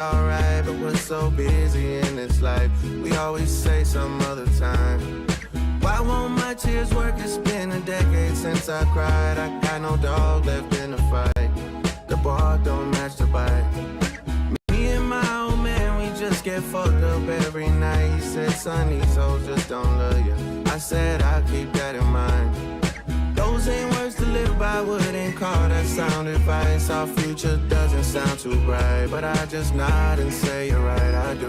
alright, but we're so busy in this life. We always say some other time. Why won't my tears work? It's been a decade since I cried. I got no dog left in the fight. The bar don't match the bite. Me and my old man, we just get fucked up every night. He said, son, these hoes just don't love you. I said, I'll keep that in mind. Those ain't words to live by, wouldn't call that sound advice. Our future doesn't sound too bright, but I just nod and say you're right, I do.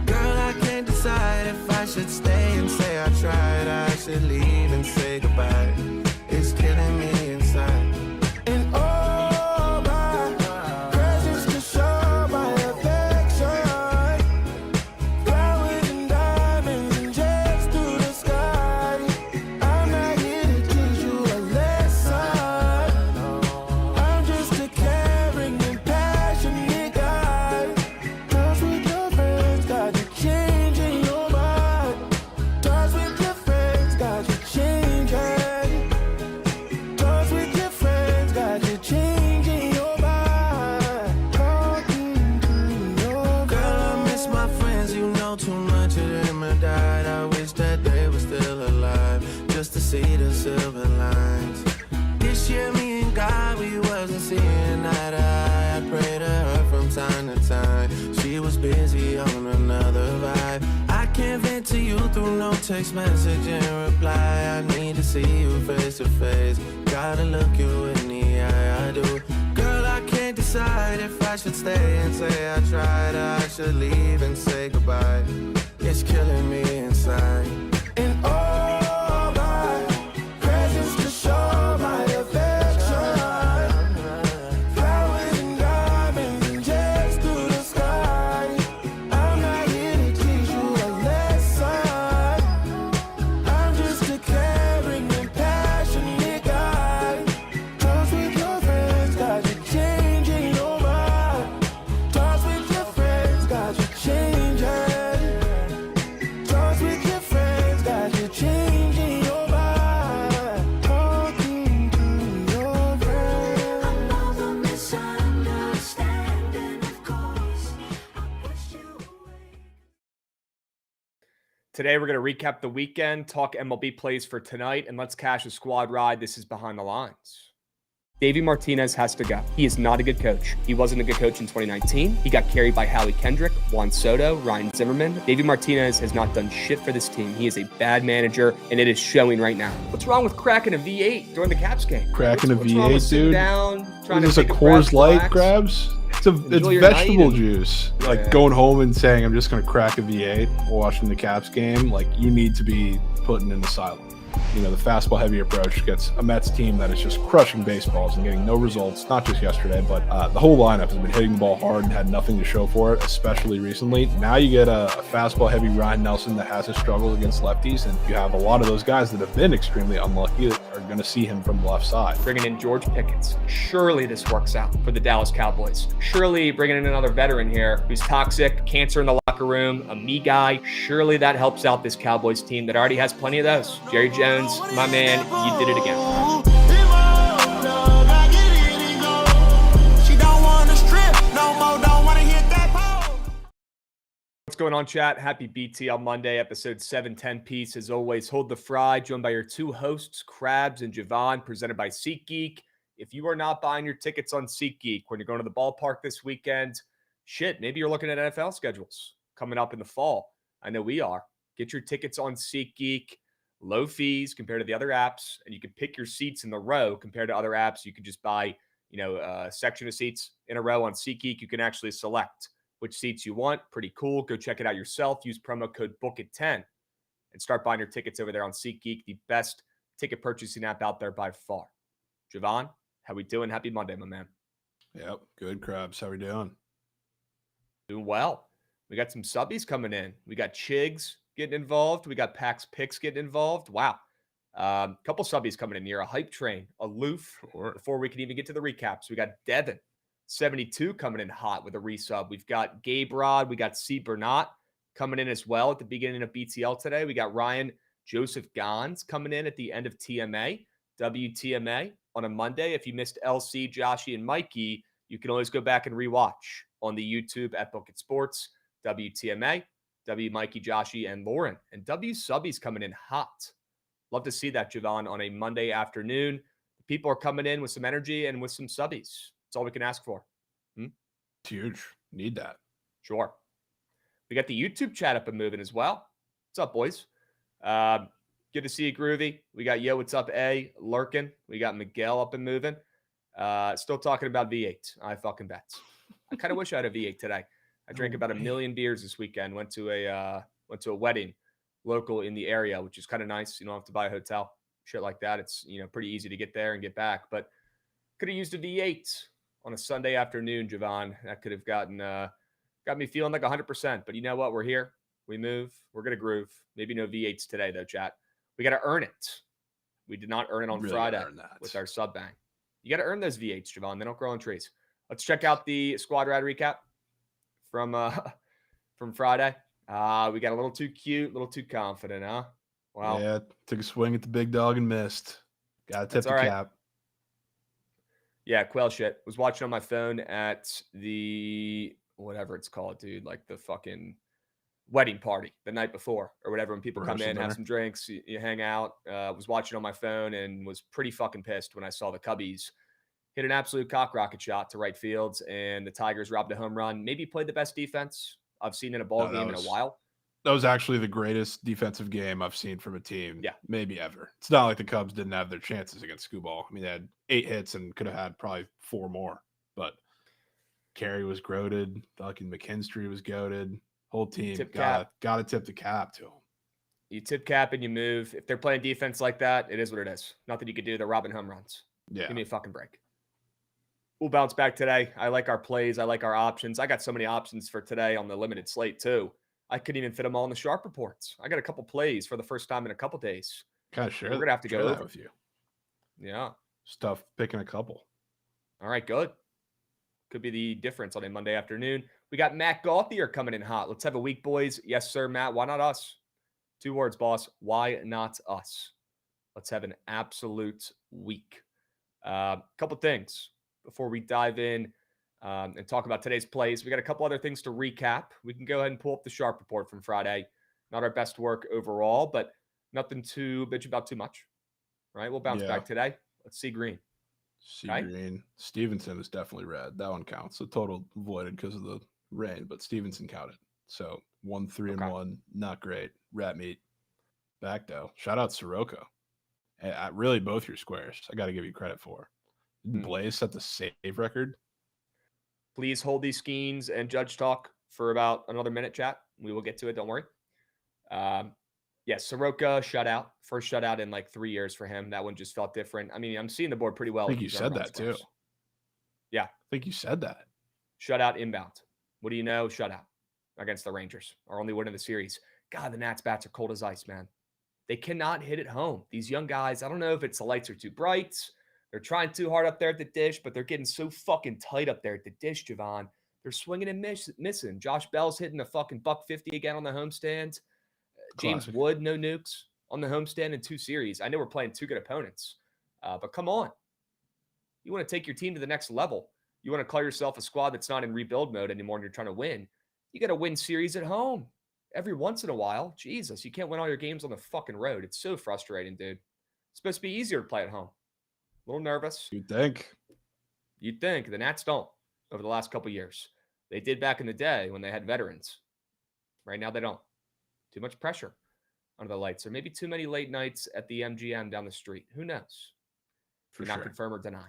Girl, I can't decide if I should stay and say I tried. I should leave and say goodbye. It's killing me inside. And all my presents to show my affection. Flowers and diamonds and jets through the sky. I'm not here to teach you a lesson. I'm just a caring and passionate guy. Cause with your friends got you changing your mind. Cause with your friends got you changing. Cause with your friends got you changing your mind. Talking to your girl, I miss my friends, you know too much of them have died. I wish that they were still alive, just to see the silver lines. This year me and God, we wasn't seeing eye to eye. I pray to her from time to time. She was busy on another vibe. I can't vent to you through no text message and reply. I need to see you face to face. Gotta look you in the eye, I do. Girl, I can't decide if I should stay and say I tried, or I should leave and say goodbye. It's killing me inside. And all my presents to show my affection. Flowers and diamonds and jets through the sky. I'm not here to teach you a lesson. I'm just a caring and passionate guy. Cause with your friends got you changing your mind. Cause with your friends got you changing. Cause with your friends got you changing your mind. Talking to your friends. Another misunderstanding, of course. I pushed you away. Today, we're going to recap the weekend, talk MLB plays for tonight, and let's cash a squad ride. This is Behind the Lines. Davey Martinez has to go. He is not a good coach. He wasn't a good coach in 2019. He got carried by Howie Kendrick, Juan Soto, Ryan Zimmerman. Davey Martinez has not done shit for this team. He is a bad manager, and it is showing right now. What's wrong with cracking a V8 during the Caps game? Cracking a What's wrong with V8, sitting dude. down, trying This to is a take Coors breath, Light, relax? Krabs. It's Enjoy your vegetable night and- juice. Like Yeah. going home and saying, I'm just going to crack a V8 while watching the Caps game. Like, you need to be put in an asylum. You know, the fastball heavy approach gets a Mets team that is just crushing baseballs and getting no results, not just yesterday, but the whole lineup has been hitting the ball hard and had nothing to show for it, especially recently. Now you get a fastball heavy Ryan Nelson that has his struggles against lefties, and you have a lot of those guys that have been extremely unlucky that are going to see him from the left side. Bringing in George Pickens. Surely this works out for the Dallas Cowboys. Surely bringing in another veteran here who's toxic, cancer in the locker room, a me guy. Surely that helps out this Cowboys team that already has plenty of those. Jerry Jones, my man, you did it again. What's going on, chat? Happy BTL Monday, episode 710 piece. As always, hold the fry, joined by your two hosts, Krabs and Jovan, presented by SeatGeek. If you are not buying your tickets on SeatGeek when you're going to the ballpark this weekend, shit, maybe you're looking at NFL schedules coming up in the fall. I know we are. Get your tickets on SeatGeek. Low fees compared to the other apps, and you can pick your seats in the row compared to other apps. You can just buy, a section of seats in a row. On SeatGeek, you can actually select which seats you want. Pretty cool. Go check it out yourself. Use promo code Bookit10 and start buying your tickets over there on SeatGeek, the best ticket purchasing app out there by far. Jovan, how we doing? Happy Monday, my man. Yep, good, Krabs. How we doing? Doing well. We got some subbies coming in. We got Chigs getting involved. We got Pax Picks getting involved. Wow. Couple subbies coming in here. A hype train, aloof. Sure. Before we can even get to the recaps, we got Devin, 72, coming in hot with a resub. We've got Gabe Rod. We got C. Bernat coming in as well at the beginning of BTL today. We got Ryan Joseph Gons coming in at the end of TMA, WTMA on a Monday. If you missed LC, Joshy, and Mikey, you can always go back and rewatch on the YouTube at Bookit Sports, WTMA, W Mikey, Joshy, and Lauren. And W Subby's coming in hot. Love to see that, Jovan, on a Monday afternoon. People are coming in with some energy and with some subbies. That's all we can ask for. It's huge. Need that. Sure. We got the YouTube chat up and moving as well. What's up, boys? Good to see you, Groovy. We got Yo, what's up, A, lurking. We got Miguel up and moving. Still talking about V8. I fucking bet. I kind of wish I had a V8 today. I drank about 1 million beers this weekend. Went to a wedding local in the area, which is kind of nice. You don't have to buy a hotel, shit like that. It's pretty easy to get there and get back. But could have used a V8 on a Sunday afternoon, Jovan. That could have got me feeling like 100%. But you know what? We're here. We move. We're gonna groove. Maybe no V8s today though, chat. We got to earn it. We did not earn it on Really Friday with our sub bang. You got to earn those V8s, Jovan. They don't grow on trees. Let's check out the squad ride recap from Friday. We got a little too cute, a little too confident, huh? Wow. Yeah, took a swing at the big dog and missed. Got to tip the cap. Yeah, quail shit. Was watching on my phone at the whatever it's called, dude, like the fucking wedding party the night before or whatever. When people come in, have some drinks, you hang out. Was watching on my phone and was pretty fucking pissed when I saw the Cubbies hit an absolute cock rocket shot to right fields and the Tigers robbed a home run. Maybe played the best defense I've seen in a ball game in a while. That was actually the greatest defensive game I've seen from a team, maybe ever. It's not like the Cubs didn't have their chances against Skubal. I mean, they had 8 hits and could have had probably 4 more. But Carey was goated. Fucking McKinstry was goated. Whole team got to tip the cap to them. You tip cap and you move. If they're playing defense like that, it is what it is. Nothing you could do. They're robbing home runs. Yeah. Give me a fucking break. We'll bounce back today. I like our plays. I like our options. I got so many options for today on the limited slate too. I couldn't even fit them all in the sharp reports. I got a couple plays for the first time in a couple days. Kind of sure. We're gonna have to go over with you. Yeah. Stuff picking a couple. All right, good. Could be the difference on a Monday afternoon. We got Matt Gauthier coming in hot. Let's have a week, boys. Yes, sir, Matt. Why not us? 2 words, boss. Why not us? Let's have an absolute week. Couple things before we dive in and talk about today's plays. We got a couple other things to recap. We can go ahead and pull up the sharp report from Friday. Not our best work overall, but nothing to bitch about too much. Right? We'll bounce back today. Let's see green. Green. Stevenson is definitely red. That one counts. The total voided because of the rain, but Stevenson counted. So 1, 3, and 1. Not great. Rat meat. Back though. Shout out Soroka. Really, both your squares. I got to give you credit for. Blaze set the save record. Please hold these skeins and judge talk for about another minute, chat. We will get to it. Don't worry. Soroka shutout. First shutout in like 3 years for him. That one just felt different. I mean, I'm seeing the board pretty well. I think you said that too. Yeah. I think you said that. Shutout inbound. What do you know? Shutout against the Rangers. Our only win in the series. God, the Nats bats are cold as ice, man. They cannot hit it home. These young guys, I don't know if it's the lights are too bright. They're trying too hard up there at the dish, but they're getting so fucking tight up there at the dish, Jovan. They're swinging and missing. Josh Bell's hitting a fucking $150 again on the homestand. James Wood, no nukes on the homestand in 2 series. I know we're playing 2 good opponents, but come on. You want to take your team to the next level. You want to call yourself a squad that's not in rebuild mode anymore and you're trying to win. You got to win series at home every once in a while. Jesus, you can't win all your games on the fucking road. It's so frustrating, dude. It's supposed to be easier to play at home. A little nervous. You'd think. The Nats don't over the last couple of years. They did back in the day when they had veterans. Right now they don't. Too much pressure under the lights, or maybe too many late nights at the MGM down the street. Who knows? Not confirm or deny.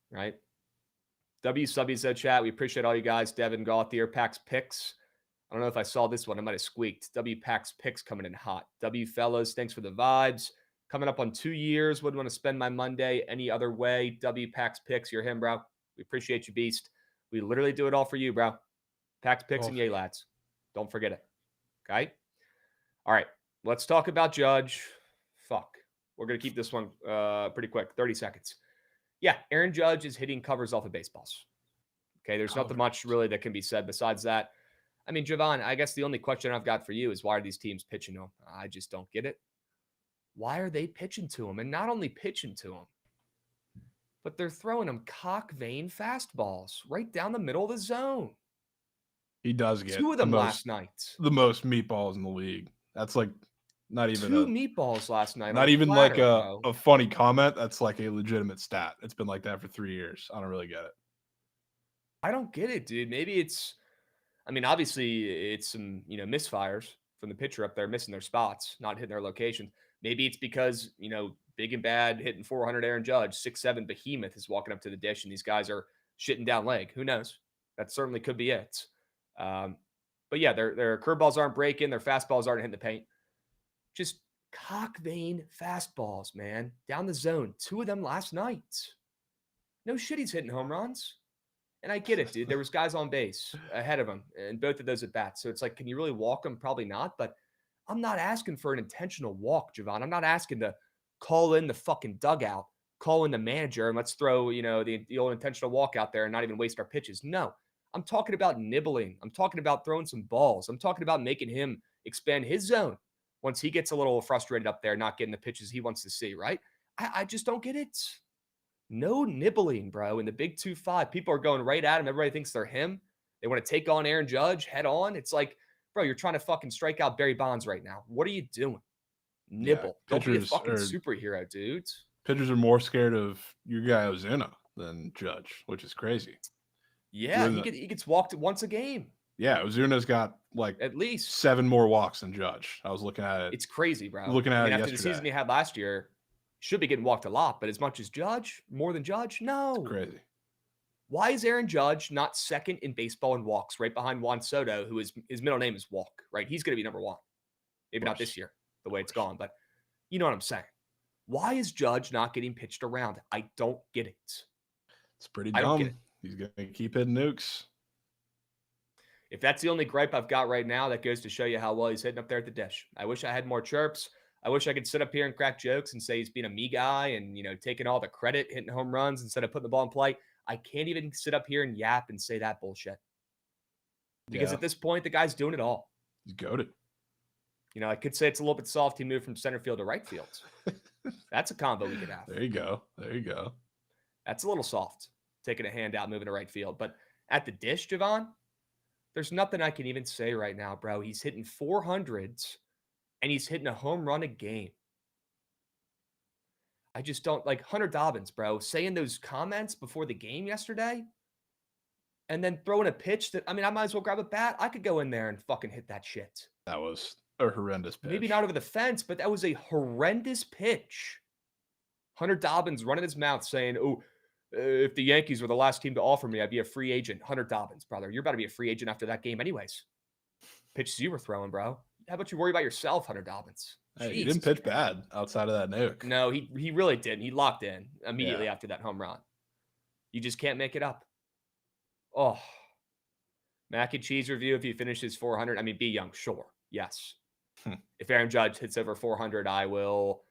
Right? W Subby said, chat. We appreciate all you guys. Devin Gauthier, Pax Picks. I don't know if I saw this one. I might have squeaked. W Pax Picks coming in hot. W fellas, thanks for the vibes. Coming up on 2 years. Wouldn't want to spend my Monday any other way. W Pax Picks, you're him, bro. We appreciate you, beast. We literally do it all for you, bro. Pax Picks and yay, lads. Don't forget it. Okay? All right. Let's talk about Judge. Fuck. We're going to keep this one pretty quick. 30 seconds. Yeah, Aaron Judge is hitting covers off of baseballs. Okay, there's nothing much really that can be said besides that. I mean, Jovan, I guess the only question I've got for you is why are these teams pitching to him? I just don't get it. Why are they pitching to him? And not only pitching to him, but they're throwing him cock vein fastballs right down the middle of the zone. He does get 2 of them last night. the most meatballs in the league. That's like not even 2 meatballs last night. not on a even platter, like bro. a funny comment. That's like a legitimate stat. It's been like that for 3 years. I don't really get it. I don't get it, dude. Maybe it's, I mean, obviously it's some, misfires from the pitcher up there missing their spots, not hitting their locations. Maybe it's because, big and bad hitting 400 Aaron Judge, 6'7" behemoth is walking up to the dish and these guys are shitting down leg. Who knows? That certainly could be it. But yeah, their curveballs aren't breaking. Their fastballs aren't hitting the paint. Just cock vein fastballs, man. Down the zone. 2 of them last night. No shit, he's hitting home runs. And I get it, dude. There was guys on base ahead of him and both of those at bats. So it's like, can you really walk him? Probably not. But I'm not asking for an intentional walk, Jovan. I'm not asking to call in the fucking dugout, call in the manager, and let's throw, the old intentional walk out there and not even waste our pitches. No, I'm talking about nibbling. I'm talking about throwing some balls. I'm talking about making him expand his zone once he gets a little frustrated up there, not getting the pitches he wants to see, right? I just don't get it. No nibbling, bro. In the big 2-5, people are going right at him. Everybody thinks they're him. They want to take on Aaron Judge head on. It's like, bro, you're trying to fucking strike out Barry Bonds right now. What are you doing? Nibble. Yeah, don't be a fucking superhero, dudes. Pitchers are more scared of your guy Ozuna than Judge, which is crazy. Yeah, he gets walked once a game. Yeah, Ozuna's got like at least 7 more walks than Judge. I was looking at it. It's crazy, bro. Looking at it after yesterday. the season he had last year, should be getting walked a lot, but as much as Judge, more than Judge, no. It's crazy. Why is Aaron Judge not second in baseball in walks, right behind Juan Soto, who his middle name is Walk, right? He's going to be number 1. Maybe not this year, the way it's gone, but you know what I'm saying. Why is Judge not getting pitched around? I don't get it. It's pretty dumb. I don't get it. He's going to keep hitting nukes. If that's the only gripe I've got right now, that goes to show you how well he's hitting up there at the dish. I wish I had more chirps. I wish I could sit up here and crack jokes and say he's being a me guy and, taking all the credit, hitting home runs instead of putting the ball in play. I can't even sit up here and yap and say that bullshit. Because at this point, the guy's doing it all. He's goated. I could say it's a little bit soft. He moved from center field to right field. That's a combo we could have. There you go. There you go. That's a little soft, taking a hand out, moving to right field. But at the dish, Jovan, there's nothing I can even say right now, bro. He's hitting 400s, and he's hitting a home run a game. I just don't like Hunter Dobbins, bro, saying those comments before the game yesterday and then throwing a pitch that, I might as well grab a bat. I could go in there and fucking hit that shit. That was a horrendous pitch. Maybe not over the fence, but that was a horrendous pitch. Hunter Dobbins running his mouth saying, if the Yankees were the last team to offer me, I'd be a free agent. Hunter Dobbins, brother. You're about to be a free agent after that game anyways. Pitches you were throwing, bro. How about you worry about yourself, Hunter Dobbins? Hey, he didn't pitch bad outside of that nuke. No, he really didn't. He locked in immediately after that home run. You just can't make it up. Oh. Mac and cheese review if he finishes 400. B. Young, sure. Yes. If Aaron Judge hits over 400, I will.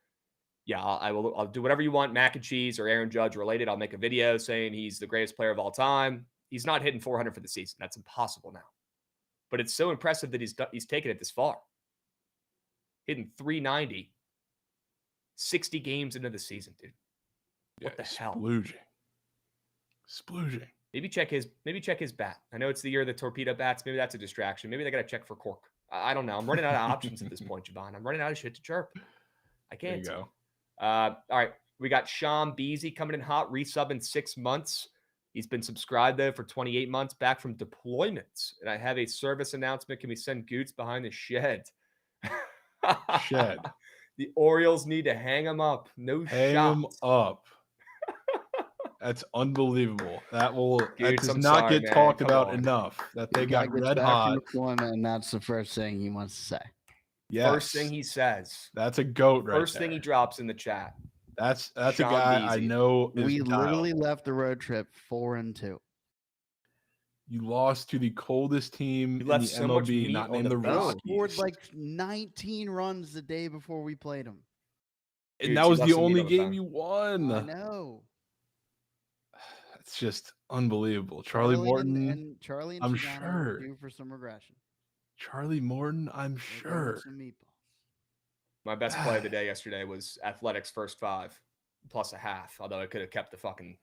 Yeah, I'll do whatever you want, Mac and cheese or Aaron Judge related. I'll make a video saying he's the greatest player of all time. He's not hitting 400 for the season. That's impossible now. But it's so impressive that he's taken it this far. Hitting 390, 60 games into the season, dude. What the hell? Splooging. Maybe check his bat. I know it's the year of the torpedo bats. Maybe that's a distraction. Maybe they got to check for cork. I don't know. I'm running out of options at this point, Jovan. I'm running out of shit to chirp. I can't. There you go. All right. We got Sean Beasy coming in hot, resubbing 6 months. He's been subscribed, though, for 28 months, back from deployment. And I have a service announcement. Can we send Goots behind the shed? Shed. The Orioles need to hang him up. No hang shot. Him up. That's unbelievable. That does I'm not sorry, get man. talked Come about on. enough. That they got red hot. And that's the first thing he wants to say. Yes. First thing he says. That's a goat right First there. thing he drops in the chat. That's Sean a guy Beasy. I know. We literally left the road trip 4-2. You lost to the coldest team in the left so much MLB, meat not on in the the bone. Rockies. Scored like 19 runs the day before we played him. And Dude, that you was left the some meat only on the game bone. you won. I know. It's just unbelievable. Charlie Morton. And Charlie and I'm Chigano sure. are due for some regression. Charlie Morton, I'm They're going sure. with some meatballs. My best play of the day yesterday was Athletics first 5 plus a half, although I could have kept the fucking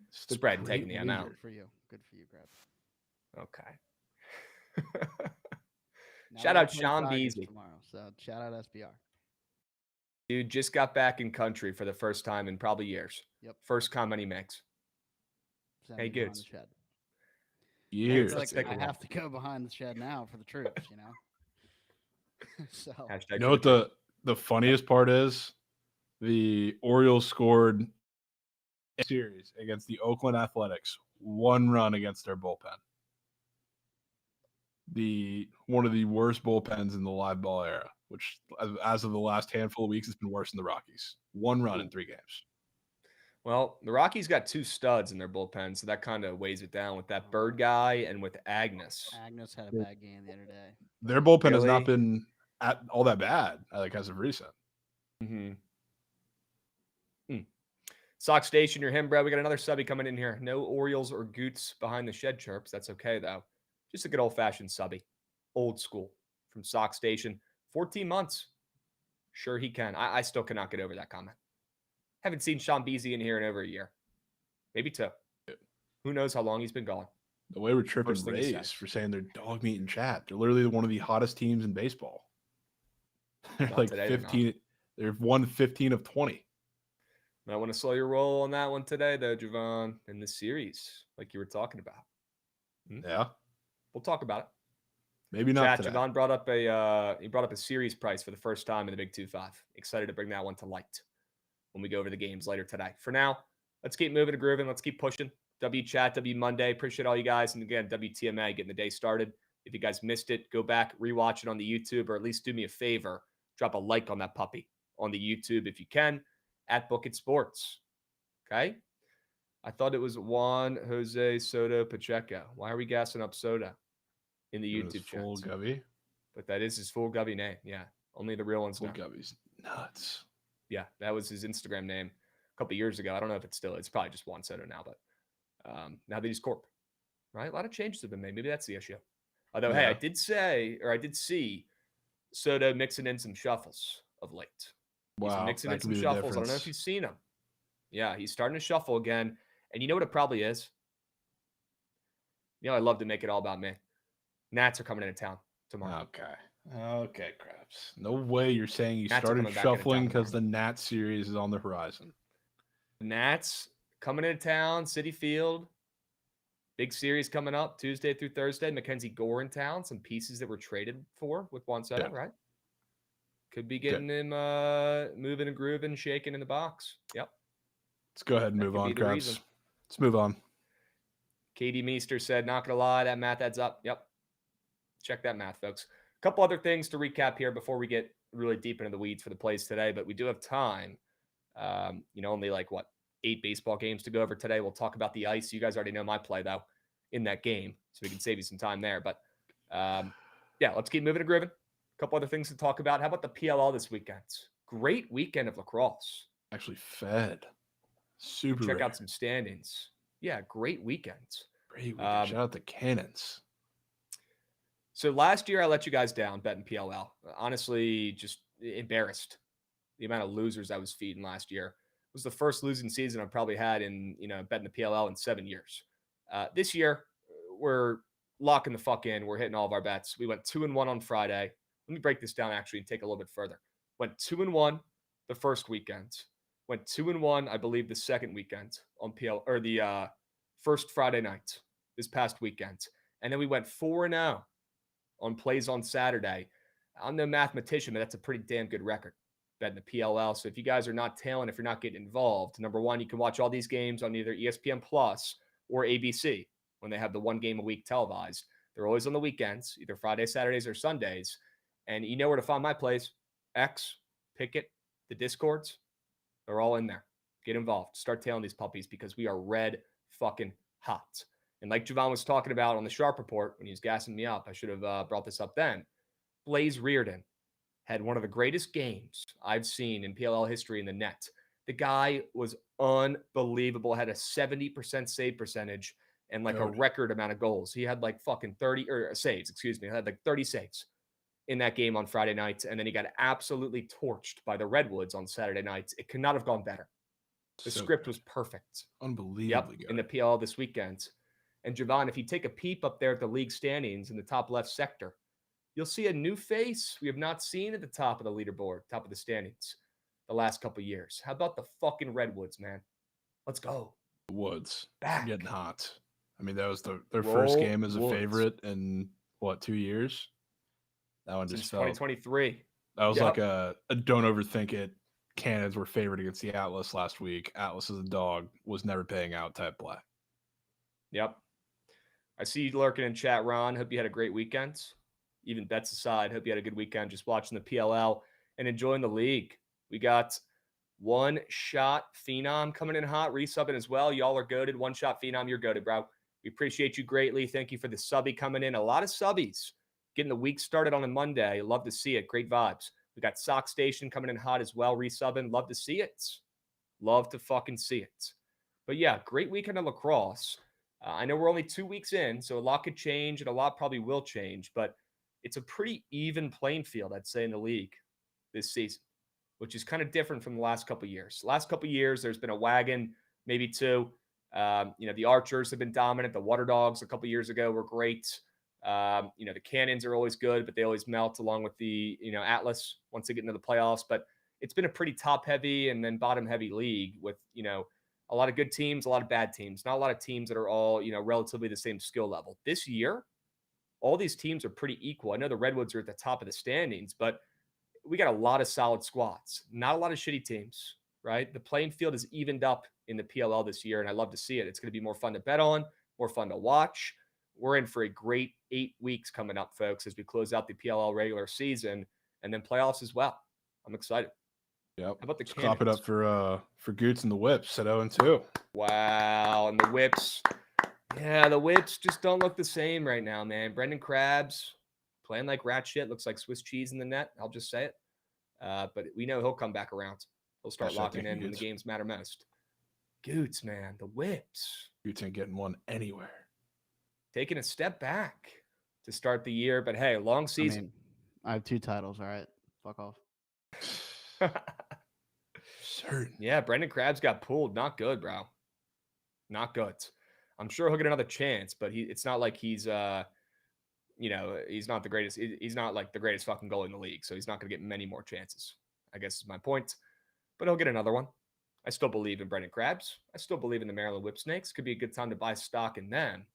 It's the spread and great taken the amount. Good for you. Good for you, Krabs. Okay. Now Shout we out gotta play Sean Tigers Beasley. tomorrow. So shout out SBR. Dude just got back in country for the first time in probably years. Yep. First comment he makes. Send Hey, me behind Goods. the shed. I Years. feel Let's like take a I look. have to go behind the shed now for the troops, you know. So Hashtag You know what the funniest part is? The Orioles scored a series against the Oakland Athletics, 1 run against their bullpen. One of the worst bullpens in the live ball era, which as of the last handful of weeks has been worse than the Rockies. 1 run in 3 games. Well, the Rockies got 2 studs in their bullpen, so that kind of weighs it down with that Bird guy and with Agnes. Agnes had a bad game the other day. Their bullpen has Really? not been all that bad, like as of recent. Mm-hmm. Sock Station, you're him, bro. We got another subby coming in here. No Orioles or Goots behind the shed chirps. That's okay, though. Just a good old-fashioned subby. Old school from Sock Station. 14 months. Sure he can. I still cannot get over that comment. Haven't seen Sean Beasley in here in over a year. Maybe 2. Who knows how long he's been gone. The way we're tripping First thing he Rays says. for saying they're dog meat in chat. They're literally one of the hottest teams in baseball. They're Not like today, they're not. 15. They've won 15 of 20. Might want to slow your roll on that one today, though, Jovan, in the series, like you were talking about. Yeah. We'll talk about it. Maybe not Chat, today. Jovan brought up a series price for the first time in the Big 2-5. Excited to bring that one to light when we go over the games later today. For now, let's keep moving and grooving. Let's keep pushing. W Chat, W Monday. Appreciate all you guys. And again, WTMA getting the day started. If you guys missed it, go back, rewatch it on the YouTube, or at least do me a favor. Drop a like on that puppy on the YouTube if you can, at Bookit Sports. Okay? I thought it was Juan Jose Soto Pacheco. Why are we gassing up Soto in the Giving his YouTube full chat? Govey. But that is his full Govey name. Yeah. Only the real ones Full know. Govey's nuts. Yeah, that was his Instagram name a couple years ago. I don't know if it's still. It's probably just Juan Soto now, but now that he's Corp, right? A lot of changes have been made. Maybe that's the issue. Although, hey, I did see Soto mixing in some shuffles of late. Wow, He's mixing that in could some be the shuffles. I don't know if difference. you've seen him. Yeah, he's starting to shuffle again. And you know what it probably is? You know, I love to make it all about me. Nats are coming into town tomorrow. Okay, Krabs. No way you're saying you Nats are started coming back into shuffling town because the Nats series is on the horizon. Nats coming into town, Citi Field. Big series coming up Tuesday through Thursday. Mackenzie Gore in town. Some pieces that were traded for with Juan Soto, right? Could be getting him moving and grooving, shaking in the box. Yep. Let's go ahead and move on, Krabs. Let's move on. Katie Meester said, not going to lie, that math adds up. Yep. Check that math, folks. A couple other things to recap here before we get really deep into the weeds for the plays today, but we do have time. Only 8 baseball games to go over today. We'll talk about the ice. You guys already know my play, though, in that game, so we can save you some time there. But, let's keep moving and grooving. A couple other things to talk about. How about the PLL this weekend? Great weekend of lacrosse. Actually fed. Super Check out some standings. Yeah, great weekend. Great weekend. Shout out the Cannons. So last year I let you guys down betting PLL. Honestly, just embarrassed. The amount of losers I was feeding last year. It was the first losing season I've probably had in, betting the PLL in 7 years. This year, we're locking the fuck in. We're hitting all of our bets. We went 2-1 on Friday. Let me break this down actually and take a little bit further. Went 2-1 the first weekend. Went 2-1, I believe, the second weekend on the first Friday night this past weekend. And then we went 4-0 on plays on Saturday. I'm no mathematician, but that's a pretty damn good record betting the PLL. So if you guys are not tailing, if you're not getting involved, number one, you can watch all these games on either ESPN Plus or ABC when they have the 1 game a week televised. They're always on the weekends, either Fridays, Saturdays, or Sundays. And you know where to find my plays. X, Pickett, the Discords. They're all in there. Get involved. Start tailing these puppies because we are red fucking hot. And like Jovan was talking about on the Sharp Report when he was gassing me up, I should have brought this up then. Blaze Reardon had one of the greatest games I've seen in PLL history in the net. The guy was unbelievable. Had a 70% save percentage and a record amount of goals. He had fucking 30 saves, excuse me. He had 30 saves in that game on Friday night. And then he got absolutely torched by the Redwoods on Saturday nights. It could not have gone better. The script was perfect. Unbelievably good. In the PLL this weekend. And Jovan, if you take a peep up there at the league standings in the top left sector, you'll see a new face we have not seen at the top of the leaderboard, top of the standings the last couple of years. How about the fucking Redwoods, man? Let's go. The Woods. Back. Getting hot. I mean, that was their Roll first game as a Woods. favorite in, 2 years? That one Since just felt... 2023. That was Yep. like a don't overthink it. Cannons were favored against the Atlas last week. Atlas is a dog, was never paying out type play. Yep. I see you lurking in chat, Ron. Hope you had a great weekend. Even bets aside, hope you had a good weekend just watching the PLL and enjoying the league. We got One Shot Phenom coming in hot, resubbing as well. Y'all are goated. One Shot Phenom, you're goated, bro. We appreciate you greatly. Thank you for the subby coming in. A lot of subbies getting the week started on a Monday. Love to see it. Great vibes. We got Sock Station coming in hot as well, resubbing. Love to see it. Love to fucking see it. But yeah, great weekend of lacrosse. I know we're only 2 weeks in, so a lot could change and a lot probably will change, but it's a pretty even playing field, I'd say, in the league this season, which is kind of different from the last couple of years. Last couple of years, there's been a wagon, maybe two. The Archers have been dominant. The Water Dogs a couple of years ago were great. The Cannons are always good, but they always melt along with the, Atlas once they get into the playoffs. But it's been a pretty top-heavy and then bottom-heavy league with, a lot of good teams, a lot of bad teams. Not a lot of teams that are all, relatively the same skill level. This year, all these teams are pretty equal. I know the Redwoods are at the top of the standings, but we got a lot of solid squads. Not a lot of shitty teams, right? The playing field is evened up in the PLL this year, and I love to see it. It's going to be more fun to bet on, more fun to watch. We're in for a great 8 weeks coming up, folks, as we close out the PLL regular season and then playoffs as well. I'm excited. Yep. How about the Let's clap it Cannons? up for Goots and the Whips at 0-2. Wow, and the Whips. Yeah, the Whips just don't look the same right now, man. Brendan Krabs playing like rat shit. Looks like Swiss cheese in the net. I'll just say it. But we know he'll come back around. He'll start locking in when the games matter most. Goots, man, the Whips. Goots ain't getting one anywhere. Taking a step back to start the year, but hey, long season. I have 2 titles, all right? Fuck off. Certain. Yeah, Brendan Krabs got pulled. Not good, bro. Not good. I'm sure he'll get another chance, but it's not like he's he's not the greatest. He's not like the greatest fucking goalie in the league, so he's not going to get many more chances, I guess is my point. But he'll get another one. I still believe in Brendan Krabs. I still believe in the Maryland Whipsnakes. Could be a good time to buy stock in them.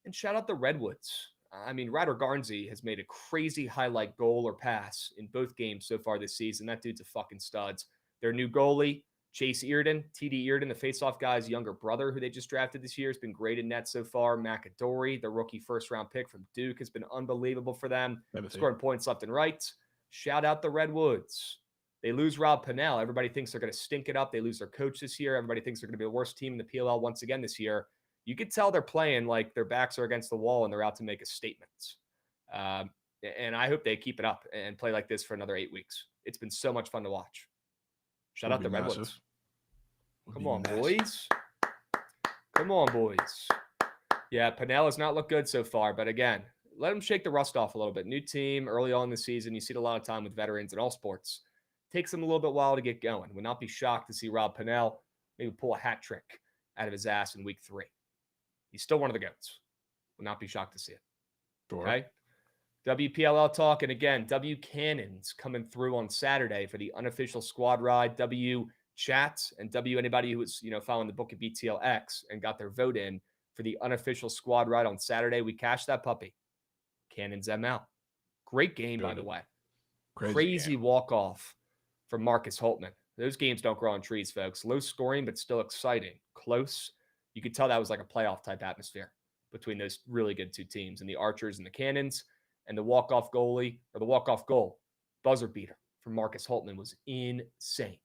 And shout out the Redwoods. Ryder Garnsey has made a crazy highlight goal or pass in both games so far this season. That dude's a fucking stud. Their new goalie, Chase Earden, TD Earden, the faceoff guy's younger brother, who they just drafted this year, has been great in net so far. McAdory, the rookie first-round pick from Duke, has been unbelievable for them. Scoring points left and right. Shout out the Redwoods. They lose Rob Pennell. Everybody thinks they're going to stink it up. They lose their coach this year. Everybody thinks they're going to be the worst team in the PLL once again this year. You could tell they're playing like their backs are against the wall and they're out to make a statement. And I hope they keep it up and play like this for another 8 weeks. It's been so much fun to watch. Shout out the Redwoods. Come on, boys. Come on, boys. Yeah, Pennell has not looked good so far, but again, let him shake the rust off a little bit. New team early on in the season. You see it a lot of time with veterans in all sports. Takes them a little bit while to get going. Would not be shocked to see Rob Pennell maybe pull a hat trick out of his ass in week 3. He's still one of the GOATs. Would not be shocked to see it. Sure. Okay. WPLL talk. And again, W Cannons coming through on Saturday for the unofficial squad ride. W Chats and W anybody who was, following the Bookit BTLX and got their vote in for the unofficial squad ride on Saturday. We cashed that puppy. Cannons ML. Great game, by the way. Crazy walk-off from Marcus Holtman. Those games don't grow on trees, folks. Low scoring, but still exciting. Close. You could tell that was like a playoff type atmosphere between those really good 2 teams and the Archers and the Cannons, and the walk-off goalie or the walk-off goal buzzer beater from Marcus Holtman was insane.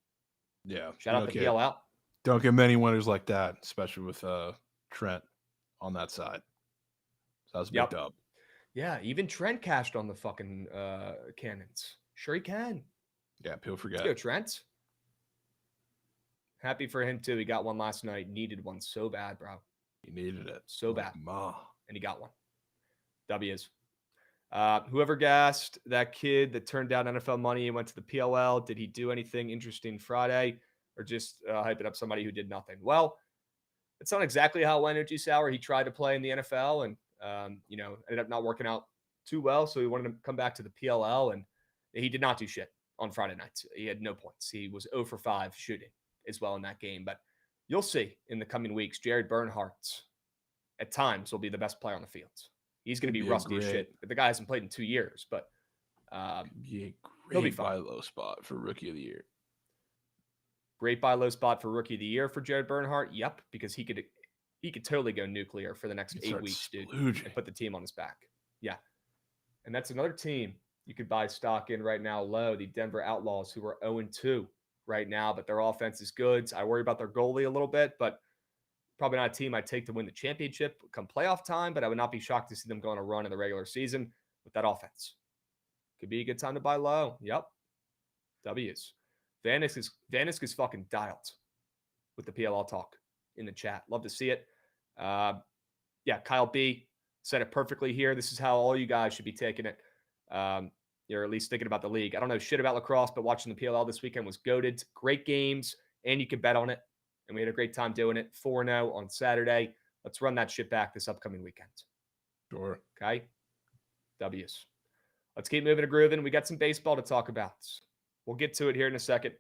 Yeah. Shout out to PLL. Don't get many winners like that, especially with Trent on that side. So that was a big dub. Yeah, even Trent cashed on the fucking Cannons. Sure he can. Yeah, people forget. Let's go, Trent. Happy for him, too. He got one last night. Needed one so bad, bro. He needed it. So bad. Ma. And he got one. W's. Whoever gassed that kid that turned down NFL money and went to the PLL, did he do anything interesting Friday or just hyping up somebody who did nothing? Well, it's not exactly how it went at Sauer. He tried to play in the NFL and, ended up not working out too well. So he wanted to come back to the PLL, and he did not do shit on Friday nights. He had no points. He was 0 for 5 shooting as well in that game. But you'll see in the coming weeks, Jared Bernhardt at times will be the best player on the field. He's going to be rusty as shit. But the guy hasn't played in 2 years. But he'll be buy low spot for Rookie of the Year. Great buy low spot for Rookie of the Year for Jared Bernhardt. Yep, because he could totally go nuclear for the next 8 weeks, dude, and put the team on his back. Yeah. And that's another team you could buy stock in right now low, the Denver Outlaws, who are 0-2 right now, but their offense is good. I worry about their goalie a little bit, but probably not a team I'd take to win the championship come playoff time, but I would not be shocked to see them go on a run in the regular season with that offense. Could be a good time to buy low. Yep. W's. Vanis is fucking dialed with the PLL talk in the chat. Love to see it. Kyle B said it perfectly here. This is how all you guys should be taking it. You're at least thinking about the league. I don't know shit about lacrosse, but watching the PLL this weekend was goated. Great games, and you could bet on it. And we had a great time doing it. 4-0 on Saturday. Let's run that shit back this upcoming weekend. Sure. Okay? W's. Let's keep moving and grooving. We got some baseball to talk about. We'll get to it here in a second.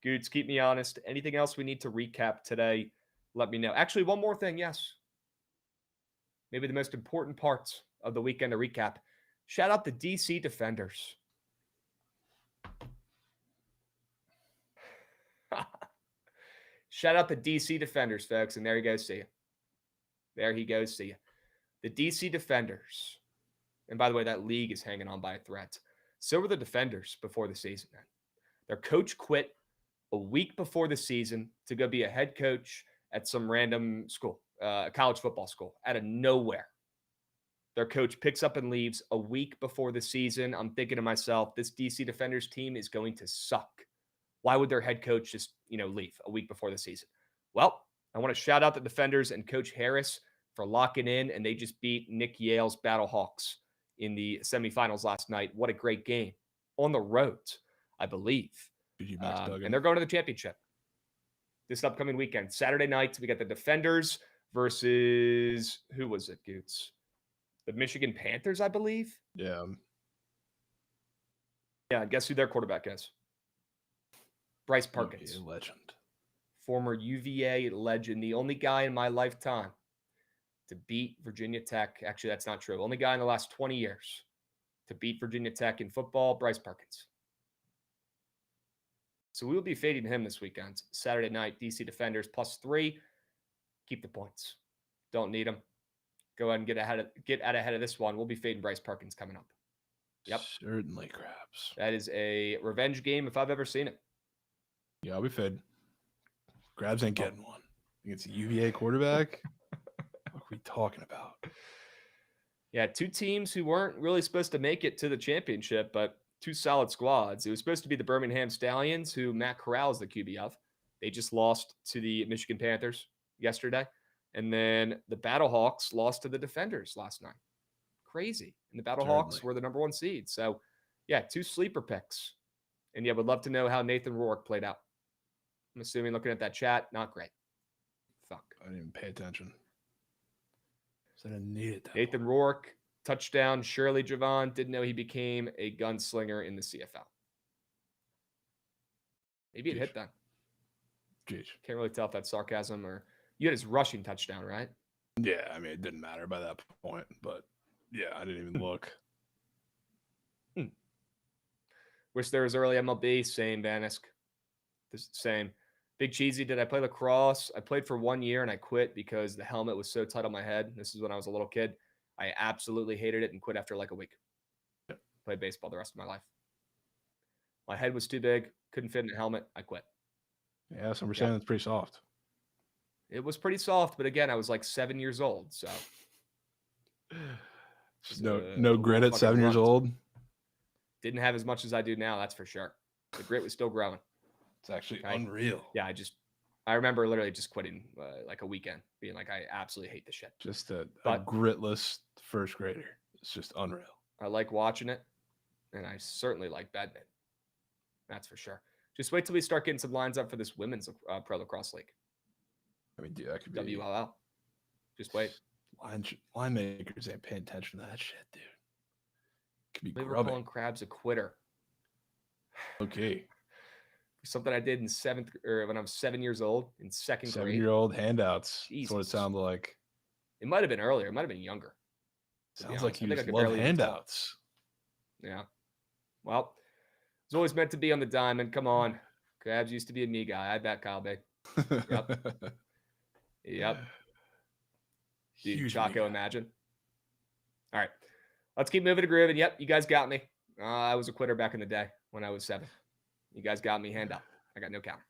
Goods, keep me honest. Anything else we need to recap today? Let me know. Actually, one more thing. Yes. Maybe the most important part of the weekend to recap. Shout out the DC Defenders. Shout out the DC Defenders, folks. And there he goes. See you. There he goes. See you. The DC Defenders. And by the way, that league is hanging on by a thread. So were the Defenders before the season. Their coach quit a week before the season to go be a head coach at some random school, a college football school, out of nowhere. Their coach picks up and leaves a week before the season. I'm thinking to myself, this DC Defenders team is going to suck. Why would their head coach just, leave a week before the season? Well, I want to shout out the Defenders and Coach Harris for locking in, and they just beat Nick Yale's Battlehawks in the semifinals last night. What a great game. On the road, I believe. And they're going to the championship this upcoming weekend. Saturday night, we got the Defenders versus, who was it, Goots? The Michigan Panthers, I believe. Yeah. Yeah, guess who their quarterback is? Bryce Perkins. UVA legend. Former UVA legend. The only guy in my lifetime to beat Virginia Tech. Actually, that's not true. Only guy in the last 20 years to beat Virginia Tech in football, Bryce Perkins. So we will be fading him this weekend. Saturday night, DC Defenders +3. Keep the points. Don't need them. Go ahead and get out ahead of this one. We'll be fading Bryce Perkins coming up. Yep. Certainly, Krabs. That is a revenge game if I've ever seen it. Yeah, I'll be fed. Krabs ain't getting one against a UVA quarterback. What are we talking about? Yeah, two teams who weren't really supposed to make it to the championship, but two solid squads. It was supposed to be the Birmingham Stallions, who Matt Corral is the QB of. They just lost to the Michigan Panthers yesterday. And then the Battlehawks lost to the Defenders last night. Crazy. And the Battlehawks were the number 1 seed. So, yeah, 2 sleeper picks. And, yeah, would love to know how Nathan Rourke played out. I'm assuming looking at that chat, not great. Fuck. I didn't even pay attention. So I didn't need it. Nathan Rourke, touchdown. Shirley Jovan, didn't know he became a gunslinger in the CFL. Maybe it hit then. Jeez. Can't really tell if that's sarcasm or... You had his rushing touchdown, right? Yeah, I mean, it didn't matter by that point, but yeah, I didn't even look. Wish there was early MLB. Same, Vanisk. Same. Big Cheesy, did I play lacrosse? I played for 1 year and I quit because the helmet was so tight on my head. This is when I was a little kid. I absolutely hated it and quit after like a week. Played baseball the rest of my life. My head was too big. Couldn't fit in a helmet. I quit. Yeah, so we're saying it's pretty soft. It was pretty soft, but again, I was like 7 years old, so just no grit at 7 years old. Didn't have as much as I do now, that's for sure. The grit was still growing. It's actually unreal. Yeah, I remember literally just quitting like a weekend, being like, I absolutely hate this shit. Just a gritless first grader. It's just unreal. I like watching it, and I certainly like betting it. That's for sure. Just wait till we start getting some lines up for this women's pro lacrosse league. I mean, dude, that could be WLL. Just wait. line makers ain't paying attention to that shit, dude. Could be Maybe we're grubbing. calling Krabs a quitter. Okay. Something I did in when I was 7 years old in second grade. 7-year-old handouts. Jesus. That's what it sounded like. It might have been earlier. It might have been younger. Sounds like you I just could love barely even talk. handouts. Yeah. Well, it's always meant to be on the diamond. Come on. Krabs used to be a me guy. I bet, Kyle Bay. Yep. Dude, Huge Chaco, guy. imagine. All right. Let's keep moving to groove. And yep, you guys got me. I was a quitter back in the day when I was 7. You guys got me hand up. I got no counter.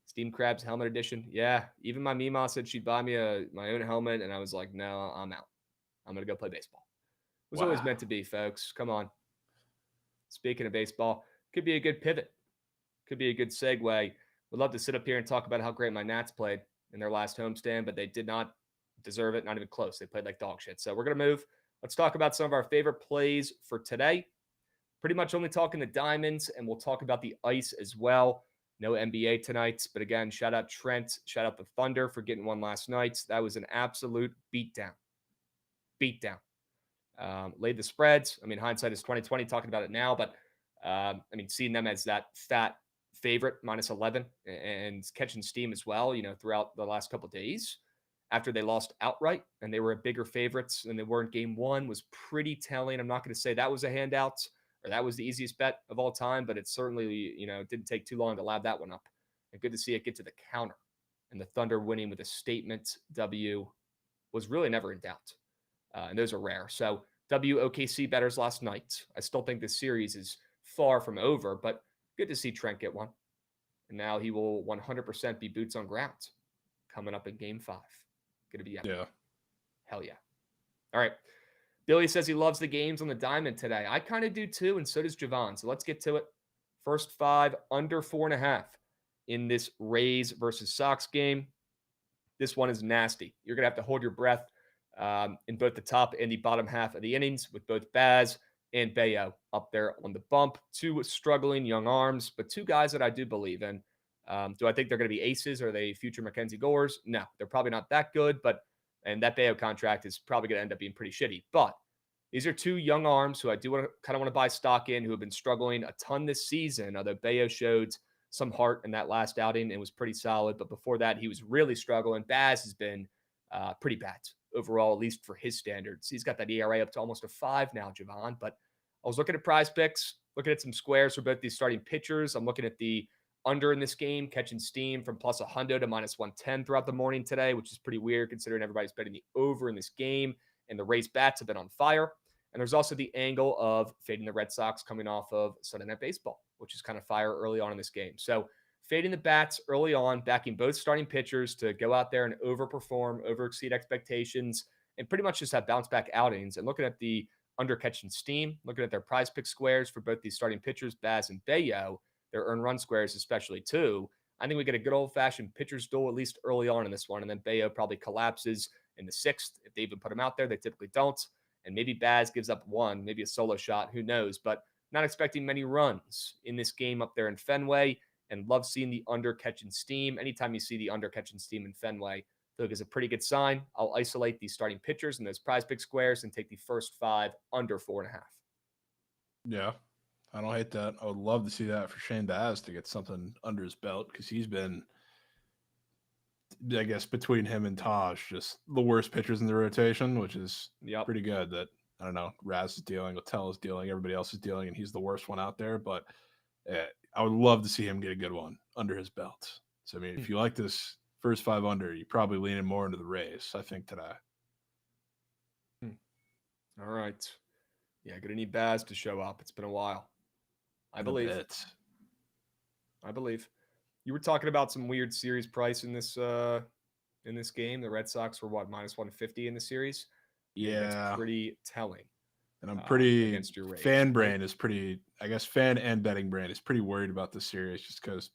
Steam Krabs helmet edition. Yeah. Even my Mima said she'd buy me my own helmet. And I was like, no, I'm out. I'm going to go play baseball. It was always meant to be, folks. Come on. Speaking of baseball, could be a good pivot. Could be a good segue. Would love to sit up here and talk about how great my Nats played in their last homestand, but they did not deserve it. Not even close. They played like dog shit. So we're going to move. Let's talk about some of our favorite plays for today. Pretty much only talking the diamonds, and we'll talk about the ice as well. No NBA tonight, but again, shout out Trent. Shout out the Thunder for getting one last night. That was an absolute beatdown. Laid the spreads. I mean, hindsight is 2020 talking about it now, but I mean, seeing them as that fat favorite minus 11 and catching steam as well, throughout the last couple of days after they lost outright and they were a bigger favorites and they weren't game 1 was pretty telling. I'm not going to say that was a handout or that was the easiest bet of all time, but it certainly, it didn't take too long to lab that one up. And good to see it get to the counter. And the Thunder winning with a statement W was really never in doubt. And those are rare. So WOKC bettors last night. I still think this series is far from over, but good to see Trent get one. And now he will 100% be boots on ground coming up in game 5. Going to be epic. Yeah. Hell yeah. All right. Billy says he loves the games on the diamond today. I kind of do too, and so does Jovan. So let's get to it. First 5 under 4.5 in this Rays versus Sox game. This one is nasty. You're going to have to hold your breath in both the top and the bottom half of the innings with both Baz and Bayo up there on the bump. 2 struggling young arms, but 2 guys that I do believe in. Do I think they're going to be aces? Are they future Mackenzie Goers? No, they're probably not that good, and that Bayo contract is probably going to end up being pretty shitty. But these are 2 young arms who I do kind of want to buy stock in, who have been struggling a ton this season, although Bayo showed some heart in that last outing and was pretty solid. But before that, he was really struggling. Baz has been pretty bad overall, at least for his standards. He's got that ERA up to almost a 5 now, Jovan. But I was looking at prize picks, looking at some squares for both these starting pitchers. I'm looking at the under in this game, catching steam from plus 100 to minus 110 throughout the morning today, which is pretty weird considering everybody's betting the over in this game. And the Rays bats have been on fire. And there's also the angle of fading the Red Sox coming off of Sunday Night Baseball, which is kind of fire early on in this game. So fading the bats early on, backing both starting pitchers to go out there and overperform, overexceed expectations, and pretty much just have bounce back outings. And looking at the under catching steam, looking at their prize pick squares for both these starting pitchers, Baz and Bayo, their earned run squares especially too. I think we get a good old-fashioned pitcher's duel at least early on in this one, and then Bayo probably collapses in the 6th. If they even put him out there, they typically don't. And maybe Baz gives up 1, maybe a solo shot, who knows. But not expecting many runs in this game up there in Fenway, and love seeing the under catching steam. Anytime you see the under catching steam in Fenway, I feel like it's a pretty good sign. I'll isolate these starting pitchers in those prize pick squares and take the first 5 under 4.5. Yeah. I don't hate that. I would love to see that for Shane Baz to get something under his belt, because he's been, I guess, between him and Taj, just the worst pitchers in the rotation, which is pretty good. That, I don't know, Raz is dealing, Littell is dealing, everybody else is dealing, and he's the worst one out there. But I would love to see him get a good one under his belt. So, I mean, if you like this first 5 under, you probably leaning more into the Rays, I think, today. All right. Yeah, going to need Baz to show up. It's been a while. I believe. You were talking about some weird series price in this game. The Red Sox were what, minus 150 in the series? Yeah, that's pretty telling. And I'm pretty against your Rays, fan brain is pretty. I guess fan and betting brain is pretty worried about this series, just because.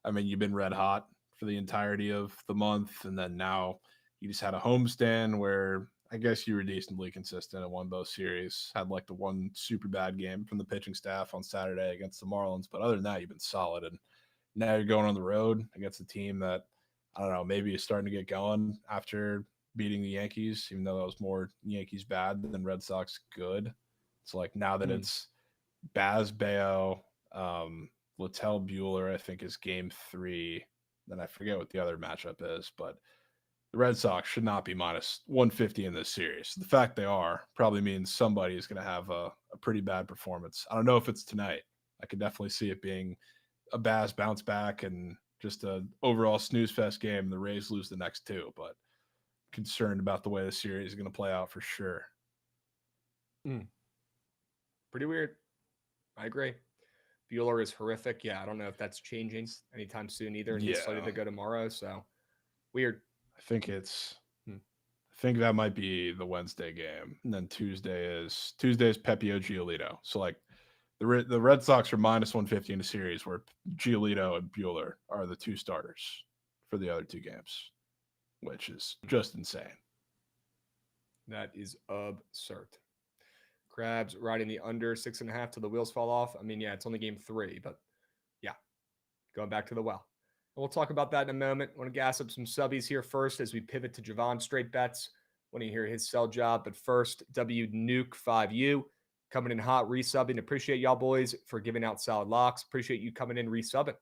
I mean, you've been red hot for the entirety of the month, and then now you just had a homestand where I guess you were decently consistent and won both series. Had like the one super bad game from the pitching staff on Saturday against the Marlins. But other than that, you've been solid. And now you're going on the road against a team that I don't know, maybe is starting to get going after beating the Yankees, even though that was more Yankees bad than Red Sox good. So like now that it's Baz Bayo, Littell Bueller, I think is game 3. Then I forget what the other matchup is, but the Red Sox should not be minus 150 in this series. The fact they are probably means somebody is going to have a pretty bad performance. I don't know if it's tonight. I could definitely see it being a Baz bounce back and just a overall snooze fest game. The Rays lose the next 2, but concerned about the way the series is going to play out for sure. Pretty weird. I agree. Bueller is horrific. Yeah, I don't know if that's changing anytime soon either. And he's slated to go tomorrow. So weird. I think that might be the Wednesday game. And then Tuesday's Pepio Giolito. So like the Red Sox are minus 150 in a series where Giolito and Bueller are the 2 starters for the other 2 games, which is just insane. That is absurd. Krabs riding the under 6.5 till the wheels fall off. I mean, yeah, it's only game 3, but yeah, going back to the well. And we'll talk about that in a moment. I want to gas up some subbies here first as we pivot to Jovan straight bets. Want to hear his sell job, but first, W Nuke 5U coming in hot, resubbing. Appreciate y'all boys for giving out solid locks. Appreciate you coming in resubbing.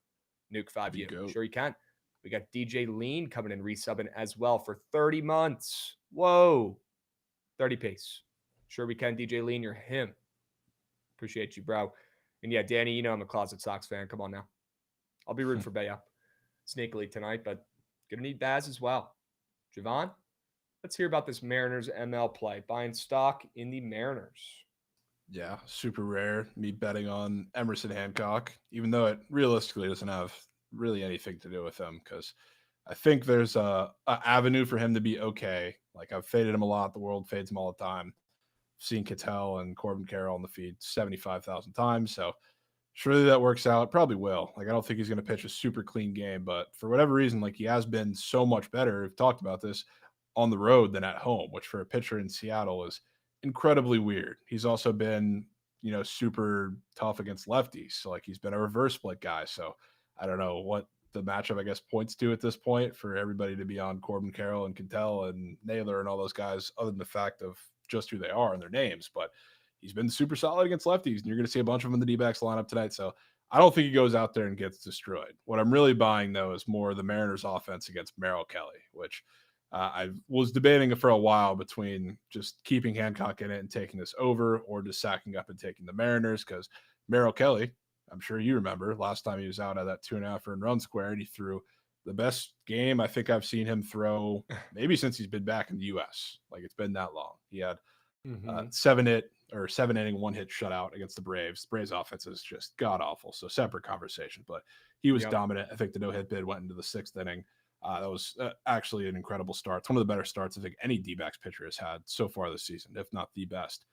Nuke 5U. Sure you can. We got DJ Lean coming in resubbing as well for 30 months. Whoa. 30 pace. Sure we can, DJ Lean. You're him. Appreciate you, bro. And yeah, Danny, you know I'm a closet Sox fan. Come on now. I'll be rooting for Bayo sneakily tonight, but gonna need Baz as well. Jovan, let's hear about this Mariners ML play. Buying stock in the Mariners. Yeah, super rare. Me betting on Emerson Hancock, even though it realistically doesn't have really anything to do with him, because I think there's a avenue for him to be okay. Like I've faded him a lot. The world fades him all the time. I've seen Cattell and Corbin Carroll on the feed 75,000 times. So surely that works out. It probably will. Like I don't think he's going to pitch a super clean game, but for whatever reason, like he has been so much better. We've talked about this on the road than at home, which for a pitcher in Seattle is incredibly weird. He's also been, super tough against lefties. So like he's been a reverse split guy. So I don't know what the matchup, I guess, points to at this point for everybody to be on Corbin Carroll and Cattell and Naylor and all those guys, other than the fact of just who they are and their names. But he's been super solid against lefties, and you're going to see a bunch of them in the D-backs lineup tonight. So I don't think he goes out there and gets destroyed. What I'm really buying, though, is more the Mariners offense against Merrill Kelly, which I was debating for a while between just keeping Hancock in it and taking this over or just sacking up and taking the Mariners, because Merrill Kelly, I'm sure you remember, last time he was out at that 2.5 earned run square, and he threw the best game I think I've seen him throw maybe since he's been back in the U.S. Like it's been that long. He had 7 inning, 1-hit shutout against the Braves. The Braves offense is just god awful. So separate conversation, but he was dominant. I think the no-hit bid went into the 6th inning. That was actually an incredible start. It's one of the better starts I think any D-backs pitcher has had so far this season, if not the best.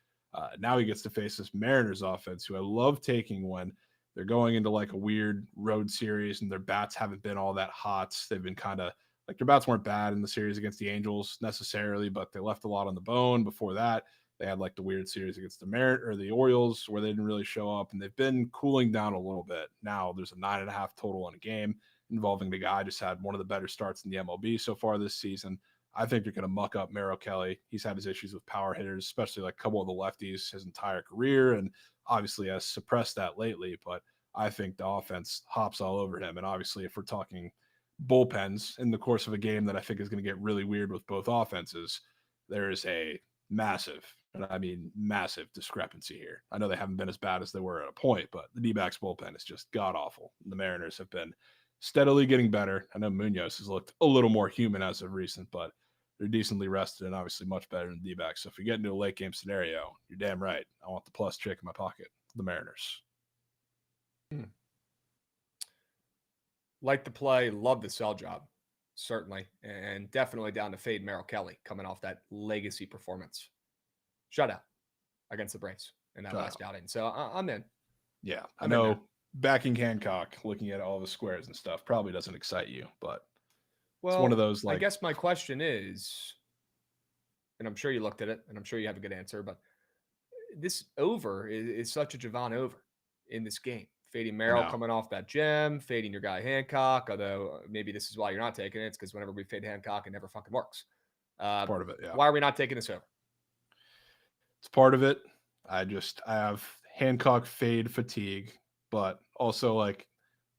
Now he gets to face this Mariners offense, who I love taking when they're going into like a weird road series and their bats haven't been all that hot. They've been kind of like their bats weren't bad in the series against the Angels necessarily, but they left a lot on the bone. Before that, they had like the weird series against the Orioles where they didn't really show up, and they've been cooling down a little bit. Now there's a 9.5 total in a game involving the guy just had one of the better starts in the MLB so far this season. I think they're going to muck up Merrill Kelly. He's had his issues with power hitters, especially like a couple of the lefties his entire career, and obviously has suppressed that lately. But I think the offense hops all over him. And obviously, if we're talking bullpens in the course of a game that I think is going to get really weird with both offenses, there is a massive, and I mean massive discrepancy here. I know they haven't been as bad as they were at a point, but the D-backs bullpen is just god-awful. The Mariners have been steadily getting better. I know Munoz has looked a little more human as of recent, but they're decently rested and obviously much better than D-backs. So if you get into a late game scenario, you're damn right. I want the plus chick in my pocket, the Mariners. Like the play, love the sell job, certainly, and definitely down to fade Merrill Kelly coming off that legacy performance. Shutout against the Braves in that last outing. So I'm in. Yeah, I know backing Hancock, looking at all the squares and stuff, probably doesn't excite you, but it's one of those like. I guess my question is, and I'm sure you looked at it, and I'm sure you have a good answer, but this over is such a Jovan over in this game. Fading Merrill coming off that gem, fading your guy Hancock, although maybe this is why you're not taking it. It's because whenever we fade Hancock, it never fucking works. Part of it, yeah. Why are we not taking this over? It's part of it. I have Hancock fade fatigue, but also like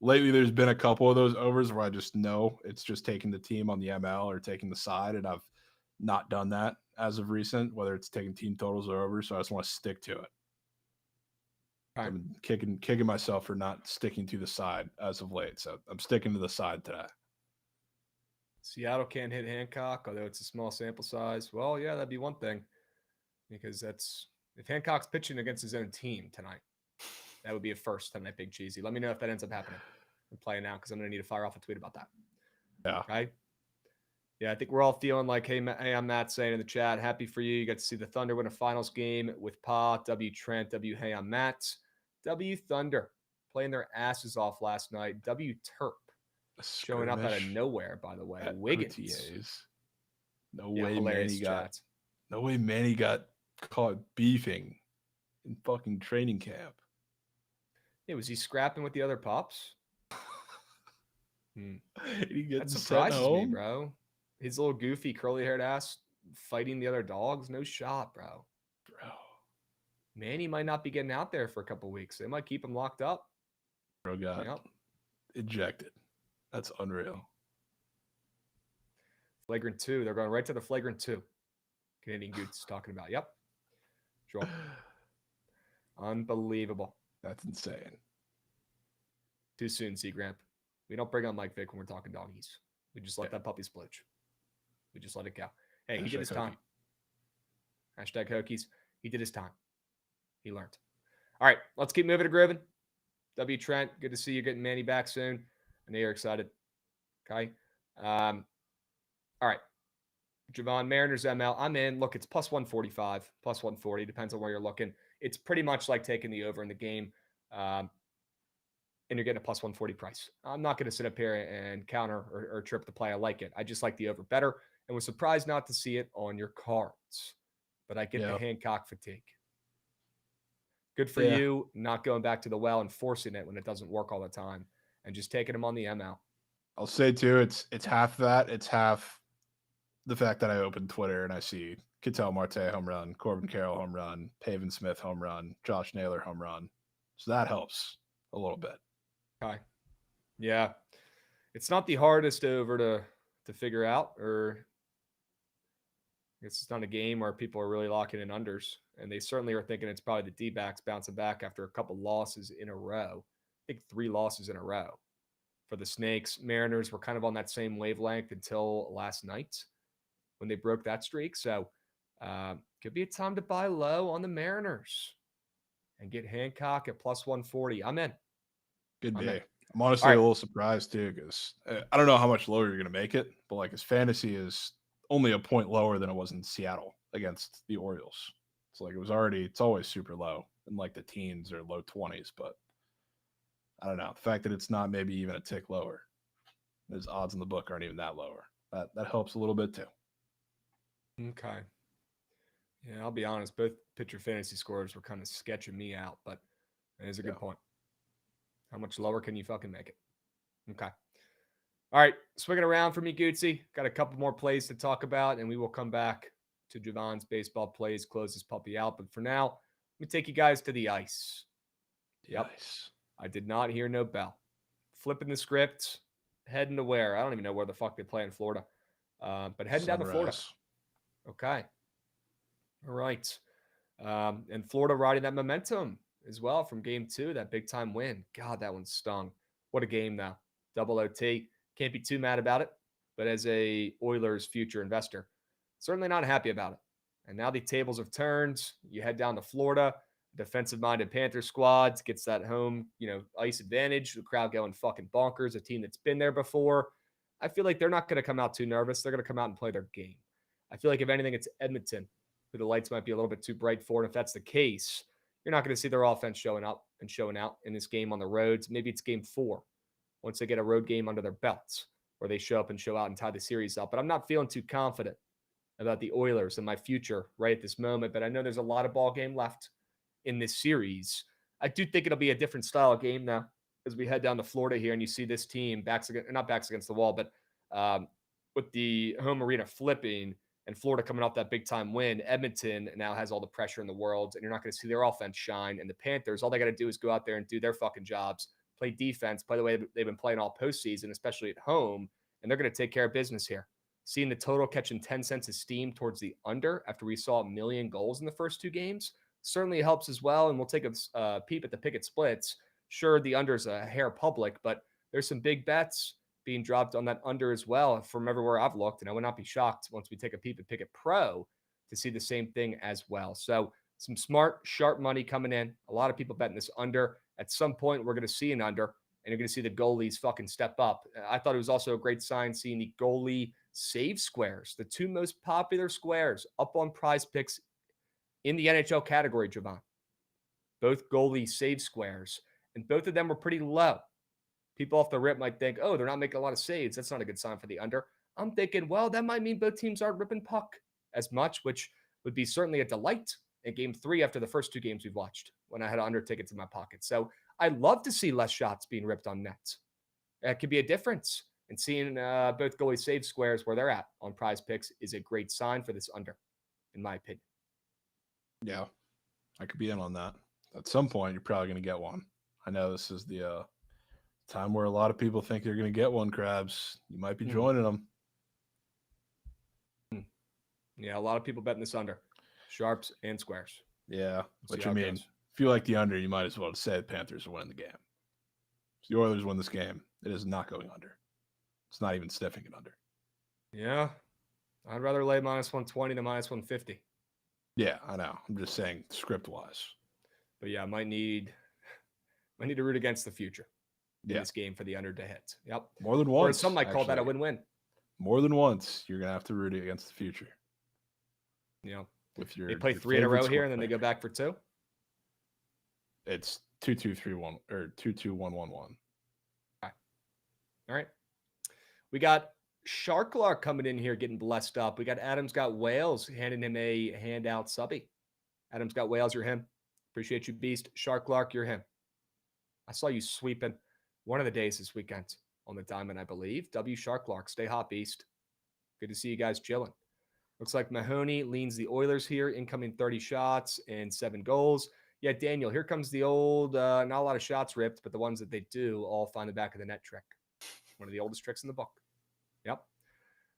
lately there's been a couple of those overs where I just know it's just taking the team on the ML or taking the side, and I've not done that as of recent, whether it's taking team totals or over. So I just want to stick to it. I've been kicking myself for not sticking to the side as of late. So I'm sticking to the side today. Seattle can't hit Hancock, although it's a small sample size. Well, yeah, that'd be one thing. Because if Hancock's pitching against his own team tonight, that would be a first tonight, Big Cheesy. Let me know if that ends up happening. I'm playing now because I'm going to need to fire off a tweet about that. Yeah. Right? Yeah, I think we're all feeling like, hey, I'm Matt saying in the chat, happy for you. You got to see the Thunder win a finals game with Pa, W Trent, W Hey, I'm Matt. W Thunder playing their asses off last night. W Terp showing up out of nowhere, by the way. Wiggins. No way Manny got caught beefing in fucking training camp. Yeah, was he scrapping with the other pups? That surprises me, bro. His little goofy curly-haired ass fighting the other dogs. No shot, bro. Manny might not be getting out there for a couple weeks. They might keep him locked up. Bro got ejected. That's unreal. Flagrant 2. They're going right to the flagrant 2. Canadian Goots talking about. Yep. Sure. Unbelievable. That's insane. Too soon, Seagramp. We don't bring on Mike Vick when we're talking doggies. We just let that puppy splooge. We just let it go. Hey, he did his time. Hashtag Hokies. He did his time. He learned. All right, let's keep moving to grooving. W Trent, good to see you getting Manny back soon. I know you're excited. Okay. All right. Jovan, Mariners ML. I'm in. Look, it's plus 145, plus 140. Depends on where you're looking. It's pretty much like taking the over in the game. And you're getting a plus 140 price. I'm not going to sit up here and counter or trip the play. I like it. I just like the over better and was surprised not to see it on your cards. But I get the Hancock fatigue. Good for you not going back to the well and forcing it when it doesn't work all the time and just taking them on the ML. I'll say, too, it's half that. It's half the fact that I opened Twitter and I see Ketel Marte home run, Corbin Carroll home run, Pavin Smith home run, Josh Naylor home run. So that helps a little bit. Okay. Yeah. It's not the hardest over to figure out, or I guess it's not a game where people are really locking in unders, and they certainly are thinking it's probably the D-backs bouncing back after a couple losses in a row. I think 3 losses in a row for the Snakes. Mariners were kind of on that same wavelength until last night when they broke that streak. So could be a time to buy low on the Mariners and get Hancock at plus 140. I'm in. Could be. I'm honestly a little surprised too, because I don't know how much lower you're going to make it, but like his fantasy is only a point lower than it was in Seattle against the Orioles. So like it's always super low in like the teens or low 20s, but I don't know. The fact that it's not maybe even a tick lower, his odds in the book aren't even that lower. That helps a little bit too. Okay. Yeah, I'll be honest. Both pitcher fantasy scores were kind of sketching me out, but it is a good point. How much lower can you fucking make it? Okay. All right. Swinging around for me, Gootsy. Got a couple more plays to talk about, and we will come back to Jovan's baseball plays, close this puppy out. But for now, let me take you guys to the ice. Ice. I did not hear no bell. Flipping the script, heading to where? I don't even know where the fuck they play in Florida. But heading down to Florida. Okay. All right. And Florida riding that momentum as well from game 2, that big time win. God, that one stung. What a game though. Double OT. Can't be too mad about it. But as a Oilers future investor, certainly not happy about it. And now the tables have turned. You head down to Florida. Defensive-minded Panther squad gets that home, ice advantage. The crowd going fucking bonkers. A team that's been there before. I feel like they're not going to come out too nervous. They're going to come out and play their game. I feel like if anything, it's Edmonton, who the lights might be a little bit too bright for. And if that's the case, you're not going to see their offense showing up and showing out in this game on the roads. Maybe it's game 4 once they get a road game under their belts where they show up and show out and tie the series up. But I'm not feeling too confident about the Oilers and my future right at this moment. But I know there's a lot of ball game left in this series. I do think it'll be a different style of game now as we head down to Florida here, and you see this team not backs against the wall, but with the home arena flipping and Florida coming off that big time win, Edmonton now has all the pressure in the world, and you're not going to see their offense shine. And the Panthers, all they got to do is go out there and do their fucking jobs, play defense, play the way they've been playing all postseason, especially at home, and they're going to take care of business here. Seeing the total catching 10 cents of steam towards the under after we saw 1 million goals in the first 2 games certainly helps as well. And we'll take a peep at the picket splits. Sure, the under is a hair public, but there's some big bets being dropped on that under as well from everywhere I've looked. And I would not be shocked once we take a peep at Picket Pro to see the same thing as well. So some smart, sharp money coming in. A lot of people betting this under. At some point, we're going to see an under, and you're going to see the goalies fucking step up. I thought it was also a great sign seeing the goalie save squares, the 2 most popular squares up on Prize Picks in the NHL category, Jovan. Both goalie save squares, and both of them were pretty low. People off the rip might think, oh, they're not making a lot of saves. That's not a good sign for the under. I'm thinking, well, that might mean both teams aren't ripping puck as much, which would be certainly a delight in game 3 after the first 2 games we've watched when I had under tickets in my pocket. So I love to see less shots being ripped on nets. That could be a difference. And seeing both goalie save squares where they're at on Prize Picks is a great sign for this under, in my opinion. Yeah, I could be in on that. At some point, you're probably going to get one. I know this is the time where a lot of people think they're going to get one, Krabs. You might be joining them. Yeah, a lot of people betting this under. Sharps and squares. Yeah, which I mean, if you like the under, you might as well say the Panthers are winning the game. If the Oilers win this game, it is not going under. It's not even sniffing it under. Yeah, I'd rather lay -120 than -150. Yeah, I know. I'm just saying script-wise. But yeah, might need to root against the future in Yeah. this game for the under to hit. Yep. More than once. Or some might call that a win-win. More than once, you're going to have to root against the future. Yeah. With your, they play your 3 in a row favorite here, and then they player. go back for 2. It's 2-2-3-1 or 2-2-1-1-1. All right. We got Sharklark coming in here getting blessed up. We got Adam's Got Whales handing him a handout subby. Adam's Got Whales, you're him. Appreciate you, Beast. Sharklark, you're him. I saw you sweeping one of the days this weekend on the diamond, I believe. W Sharklark, stay hot, Beast. Good to see you guys chilling. Looks like Mahoney leans the Oilers here, incoming 30 shots and 7 goals. Yeah, Daniel, here comes the old, not a lot of shots ripped, but the ones that they do all find the back of the net trick. One of the oldest tricks in the book. Yep.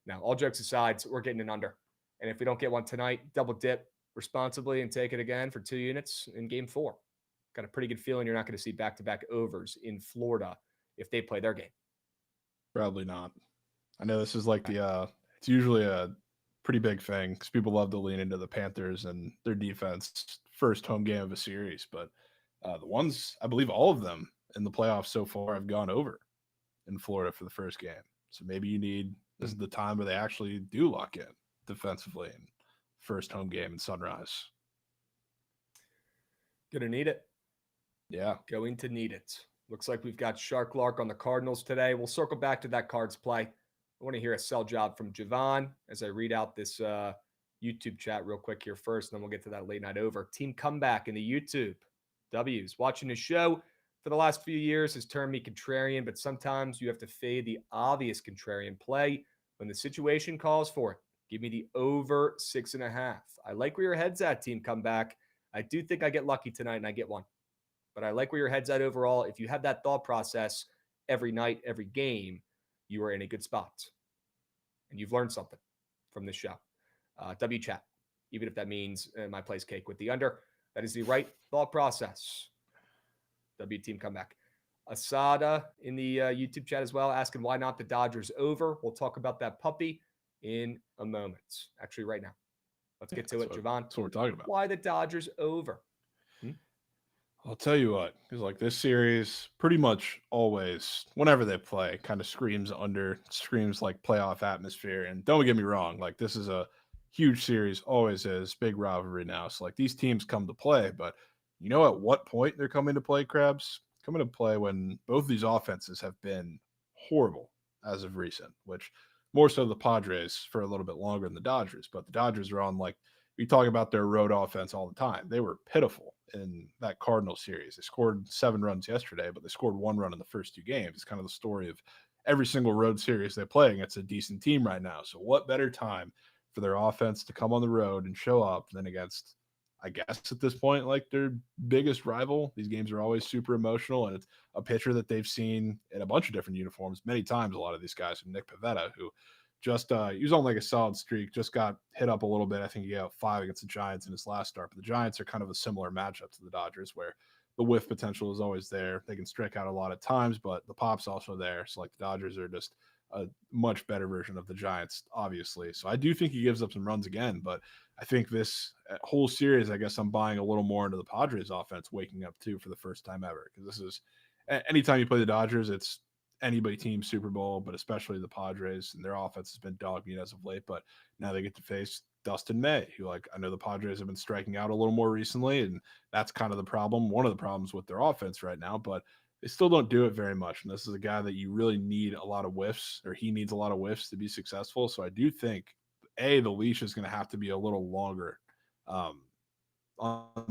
Now, all jokes aside, we're getting an under. And if we don't get one tonight, double dip responsibly and take it again for 2 units in game 4. Got a pretty good feeling you're not going to see back-to-back overs in Florida if they play their game. Probably not. I know this is like it's usually a pretty big thing because people love to lean into the Panthers and their defense first home game of a series. But the ones, I believe all of them in the playoffs so far have gone over in Florida for the first game. So maybe this is the time where they actually do lock in defensively in first home game in Sunrise. Gonna need it. Yeah. Going to need it. Looks like we've got Sharklark on the Cardinals today. We'll circle back to that Cards play. I want to hear a sell job from Jovan as I read out this YouTube chat real quick here first, and then we'll get to that late night over. Team Comeback in the YouTube. W's. Watching the show for the last few years has turned me contrarian, but sometimes you have to fade the obvious contrarian play when the situation calls for it. Give me the over 6.5. I like where your head's at, Team Comeback. I do think I get lucky tonight and I get one. But I like where your head's at overall. If you have that thought process every night, every game, you are in a good spot. And you've learned something from this show. W chat, even if that means my place cake with the under. That is the right thought process. W Team Comeback. Asada in the YouTube chat as well, asking why not the Dodgers over. We'll talk about that puppy in a moment. Actually, right now. Let's get to it, Jovan. That's what we're talking about. Why the Dodgers over? I'll tell you what, because like this series, pretty much always, whenever they play, kind of screams under, screams like playoff atmosphere. And don't get me wrong, like this is a huge series, always is, big rivalry now. So like these teams come to play, but you know at what point they're coming to play, Krabs? Coming to play when both these offenses have been horrible as of recent, which more so the Padres for a little bit longer than the Dodgers. But the Dodgers are on like, we talk about their road offense all the time. They were pitiful in that Cardinal series. They scored 7 runs yesterday, but they scored 1 run in the first 2 games. It's kind of the story of every single road series they play against a decent team right now. So what better time for their offense to come on the road and show up than against, I guess at this point, like their biggest rival. These games are always super emotional, and it's a pitcher that they've seen in a bunch of different uniforms many times. A lot of these guys, Nick Pivetta, who just he was on like a solid streak, just got hit up a little bit. I think he got 5 against the Giants in his last start. But the Giants are kind of a similar matchup to the Dodgers, where the whiff potential is always there. They can strike out a lot of times, but the pop's also there. So like the Dodgers are just a much better version of the Giants, obviously. So I do think he gives up some runs again, but I think this whole series, I guess I'm buying a little more into the Padres offense waking up too for the first time ever. Because this is anytime you play the Dodgers, it's anybody team Super Bowl, but especially the Padres, and their offense has been dog meat as of late. But now they get to face Dustin May, who, like, I know the Padres have been striking out a little more recently, and that's kind of the problem, one of the problems with their offense right now, but they still don't do it very much. And this is a guy that you really need a lot of whiffs, or he needs a lot of whiffs to be successful. So I do think, the leash is going to have to be a little longer on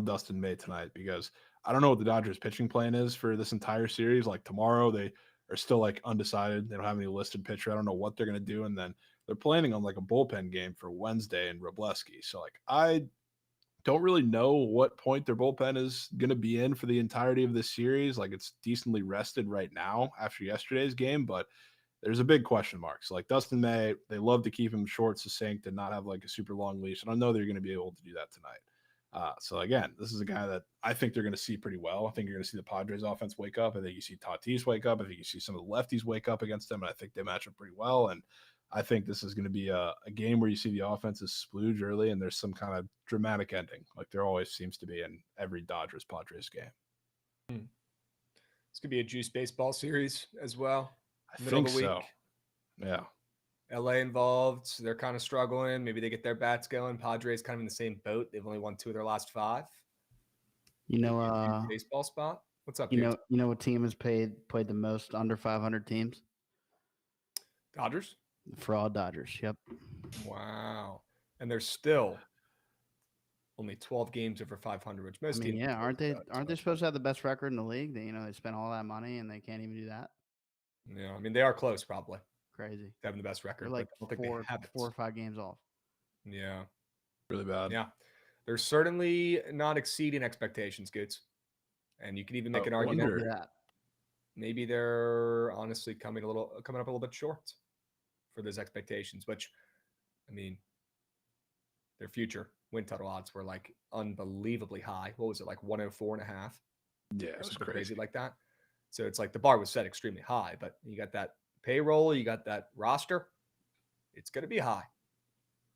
Dustin May tonight, because I don't know what the Dodgers pitching plan is for this entire series. Like tomorrow, they are still like undecided. They don't have any listed pitcher. I don't know what they're going to do. And then they're planning on like a bullpen game for Wednesday in Robleski. So like, I don't really know what point their bullpen is going to be in for the entirety of this series. Like, it's decently rested right now after yesterday's game, but there's a big question mark. So like Dustin May, they love to keep him short, succinct, and not have like a super long leash. And I know they're going to be able to do that tonight. So again, this is a guy that I think they're going to see pretty well. I think you're going to see the Padres offense wake up. I think you see Tatis wake up. I think you see some of the lefties wake up against them. And I think they match up pretty well. And I think this is going to be a game where you see the offenses splooge early and there's some kind of dramatic ending, like there always seems to be in every Dodgers-Padres game. It's going to be a juice baseball series as well. I think so. Yeah. LA involved. They're kind of struggling. Maybe they get their bats going. Padres kind of in the same boat. They've only won 2 of their last 5. Baseball spot. What's up? You know what team has played the most under 500 teams? Dodgers. Fraud Dodgers. Yep. Wow. And there's still only 12 games over 500, which most teams. Yeah, aren't they supposed to have the best record in the league? They spent all that money and they can't even do that. Yeah, I mean they are close, probably. Crazy. Having the best record. They're like I don't think 4 or 5 games off. Yeah. Really bad. Yeah. They're certainly not exceeding expectations, Goods. And you can even make an argument that maybe they're honestly coming up a little bit short for those expectations, which, I mean, their future win total odds were like unbelievably high. What was it, like 104.5? Yeah, it was crazy like that. So it's like the bar was set extremely high, but you got that payroll, you got that roster, it's going to be high,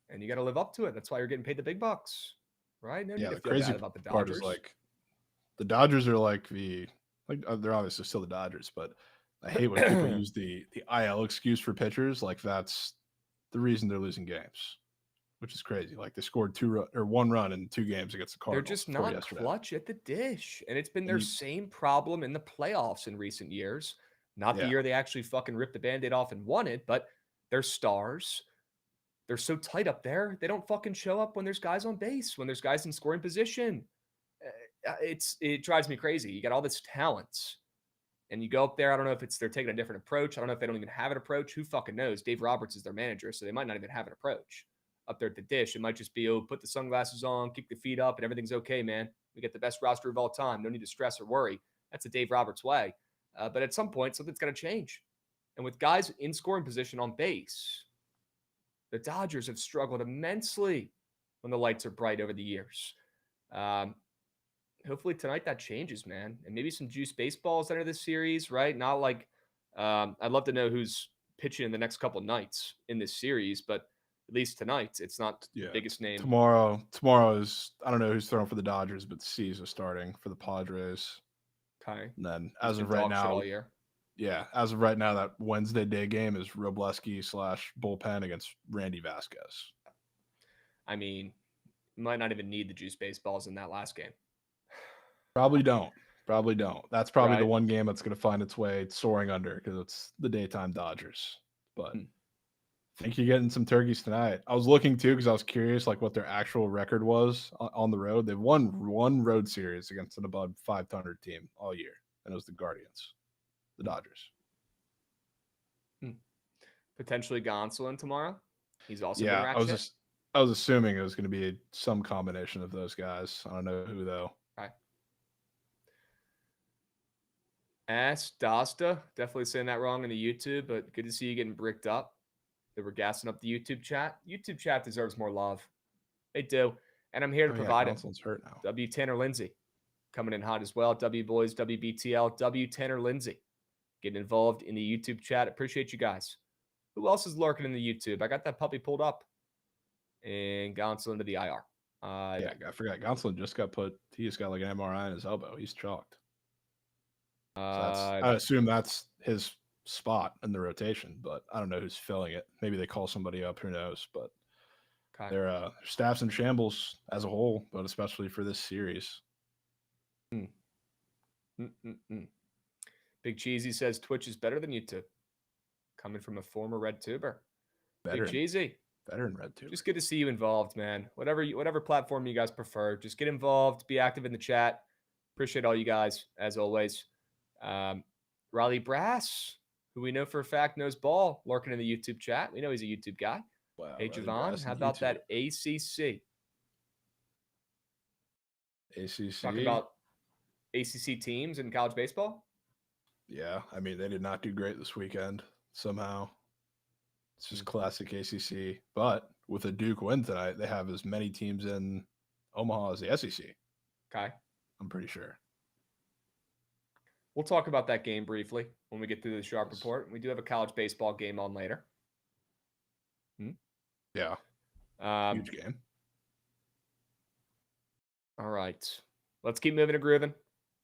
and you got to live up to it. That's why you're getting paid the big bucks, right? No need to feel crazy bad about the Dodgers. Part is like the Dodgers are like they're obviously still the Dodgers, but I hate when people use the IL excuse for pitchers. Like that's the reason they're losing games, which is crazy. Like they scored 1 run in 2 games against the Cardinals. They're just not clutch at the dish, and it's been their same problem in the playoffs in recent years. Not the year they actually fucking ripped the Band-Aid off and won it, but they're stars. They're so tight up there. They don't fucking show up when there's guys on base, when there's guys in scoring position. It drives me crazy. You got all this talent, and you go up there. I don't know if they're taking a different approach. I don't know if they don't even have an approach. Who fucking knows? Dave Roberts is their manager, so they might not even have an approach up there at the dish. It might just be, put the sunglasses on, kick the feet up, and everything's okay, man. We get the best roster of all time. No need to stress or worry. That's the Dave Roberts way. But at some point, something's got to change. And with guys in scoring position on base, the Dodgers have struggled immensely when the lights are bright over the years. Hopefully tonight that changes, man. And maybe some juice baseballs enter this series, right? Not like I'd love to know who's pitching in the next couple nights in this series, but at least tonight, it's not the biggest name. Tomorrow is, I don't know who's throwing for the Dodgers, but C's are starting for the Padres. Okay. And then as of right now, as of right now, that Wednesday day game is Robleski / bullpen against Randy Vasquez. I mean, you might not even need the juice baseballs in that last game. Probably don't. That's probably the one game that's going to find its way soaring under because it's the daytime Dodgers. But I think you're getting some turkeys tonight. I was looking too because I was curious, like what their actual record was on the road. They've won one road series against an above 500 team all year, and it was the Guardians, the Dodgers. Potentially Gonsolin tomorrow. He's also been Yeah, rack shit. I was assuming it was going to be some combination of those guys. I don't know who though. Okay. Ask Dasta, definitely saying that wrong in the YouTube, but good to see you getting bricked up. They were gassing up the YouTube chat. YouTube chat deserves more love. They do. And I'm here to provide it. Console's hurt now. W. Tanner Lindsay coming in hot as well. W Boys, WBTL, W. Tanner Lindsay getting involved in the YouTube chat. Appreciate you guys. Who else is lurking in the YouTube? I got that puppy pulled up and Gonsolin into the IR. Yeah, I forgot. Gonsolin just got he just got like an MRI on his elbow. He's chalked. So I assume that's his spot in the rotation, but I don't know who's filling it. Maybe they call somebody up. Who knows? But their staff's in shambles as a whole, but especially for this series. Big Cheesy says Twitch is better than YouTube. Coming from a former Red Tuber. Big Cheesy. Better than Red Tuber. Just good to see you involved, man. Whatever platform you guys prefer, just get involved. Be active in the chat. Appreciate all you guys, as always. Riley Brass, who we know for a fact knows ball, lurking in the YouTube chat. We know he's a YouTube guy. Wow, hey, Jovan, how about that ACC? ACC? Talk about ACC teams in college baseball? Yeah, I mean, they did not do great this weekend somehow. It's just classic ACC. But with a Duke win tonight, they have as many teams in Omaha as the SEC. Okay. I'm pretty sure. We'll talk about that game briefly when we get through the Sharp Report. We do have a college baseball game on later. Yeah. Huge game. All right. Let's keep moving and grooving.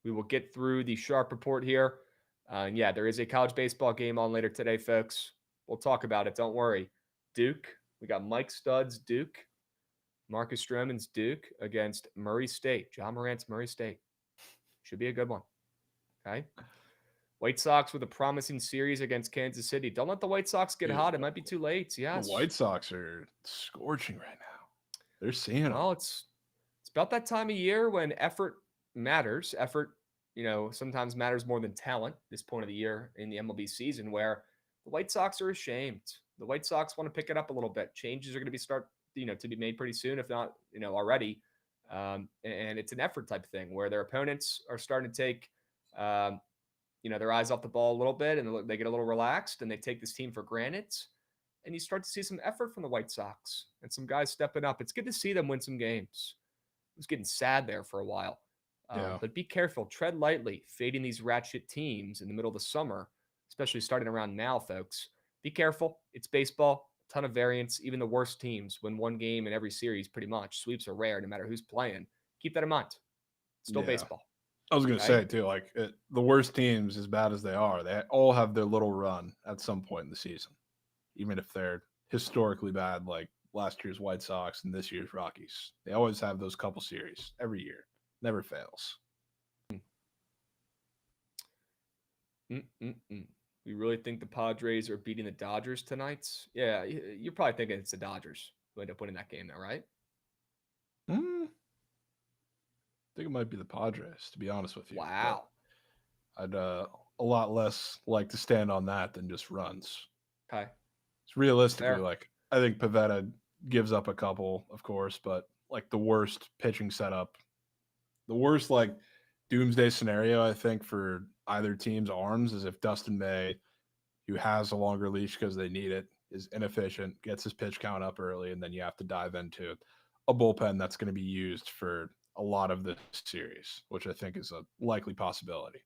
We will get through the Sharp Report here. And yeah, there is a college baseball game on later today, folks. We'll talk about it. Don't worry. Duke. We got Mike Studd's Duke. Marcus Stroman's Duke against Murray State. John Morant's Murray State. Should be a good one. Okay. White Sox with a promising series against Kansas City. Don't let the White Sox get hot. It might be too late. Yes. The White Sox are scorching right now. They're seeing it. Well, it's about that time of year when effort matters. Effort, sometimes matters more than talent this point of the year in the MLB season, where the White Sox are ashamed. The White Sox want to pick it up a little bit. Changes are going to to be made pretty soon, if not, already. And it's an effort type of thing where their opponents are starting to take, their eyes off the ball a little bit, and they get a little relaxed, and they take this team for granted. And you start to see some effort from the White Sox and some guys stepping up. It's good to see them win some games. It was getting sad there for a while. But be careful. Tread lightly, fading these ratchet teams in the middle of the summer, especially starting around now, folks. Be careful. It's baseball. A ton of variance. Even the worst teams win one game in every series pretty much. Sweeps are rare no matter who's playing. Keep that in mind. It's still baseball. I was going to say, too, the worst teams, as bad as they are, they all have their little run at some point in the season, even if they're historically bad, like last year's White Sox and this year's Rockies. They always have those couple series every year. Never fails. We really think the Padres are beating the Dodgers tonight? Yeah, you're probably thinking it's the Dodgers who end up winning that game, though, right? I think it might be the Padres, to be honest with you. Wow. But I'd a lot less like to stand on that than just runs. Okay. It's realistically, I think Pivetta gives up a couple, of course, but the worst pitching setup, the worst doomsday scenario, I think, for either team's arms is if Dustin May, who has a longer leash because they need it, is inefficient, gets his pitch count up early, and then you have to dive into a bullpen that's going to be used for a lot of this series, which I think is a likely possibility.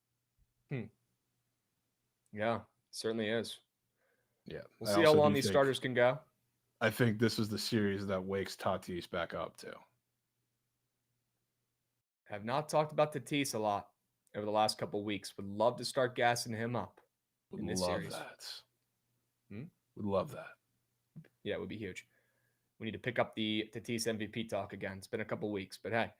Yeah, certainly is. Yeah. We'll see how long these starters can go. I think this is the series that wakes Tatis back up too. Have not talked about Tatis a lot over the last couple of weeks. Would love to start gassing him up in this series. Would love that. Yeah, it would be huge. We need to pick up the Tatis MVP talk again. It's been a couple of weeks, but hey,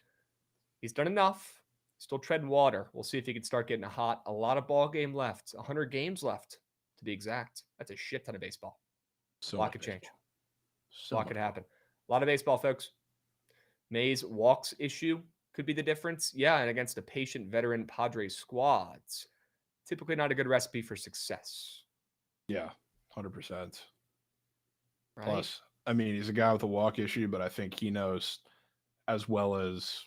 he's done enough. Still treading water. We'll see if he can start getting hot. A lot of ball game left. 100 games left, to be exact. That's a shit ton of baseball. So a lot much could change. baseball. A lot could happen. A lot of baseball, folks. May's walks issue could be the difference. Yeah, and against a patient veteran Padres squads. Typically not a good recipe for success. Yeah, 100%. Right? Plus, I mean, he's a guy with a walk issue, but I think he knows as well as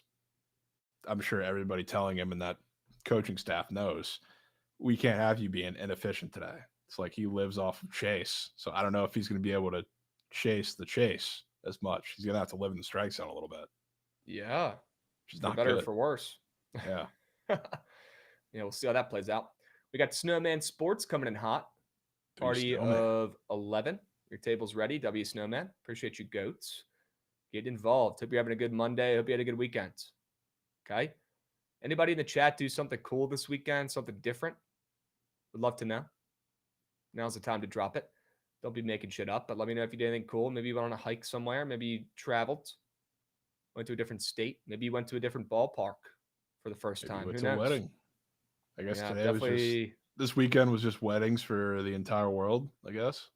I'm sure everybody telling him and that coaching staff knows, we can't have you being inefficient today. It's like he lives off of chase. So I don't know if he's going to be able to chase the chase as much. He's going to have to live in the strike zone a little bit. Yeah. Which is For not better good. or for worse. Yeah. We'll see how that plays out. We got Snowman Sports coming in hot. Party Snowman. of 11. Your table's ready. W Snowman. Appreciate you, goats. Get involved. Hope you're having a good Monday. Hope you had a good weekend. Okay. Anybody in the chat do something cool this weekend? Something different? Would love to know. Now's the time to drop it. Don't be making shit up, but let me know if you did anything cool. Maybe you went on a hike somewhere. Maybe you traveled, went to a different state. Maybe you went to a different ballpark for the first time. It's Who a knows? wedding. I guess Yeah, today was just this weekend was just weddings for the entire world, I guess.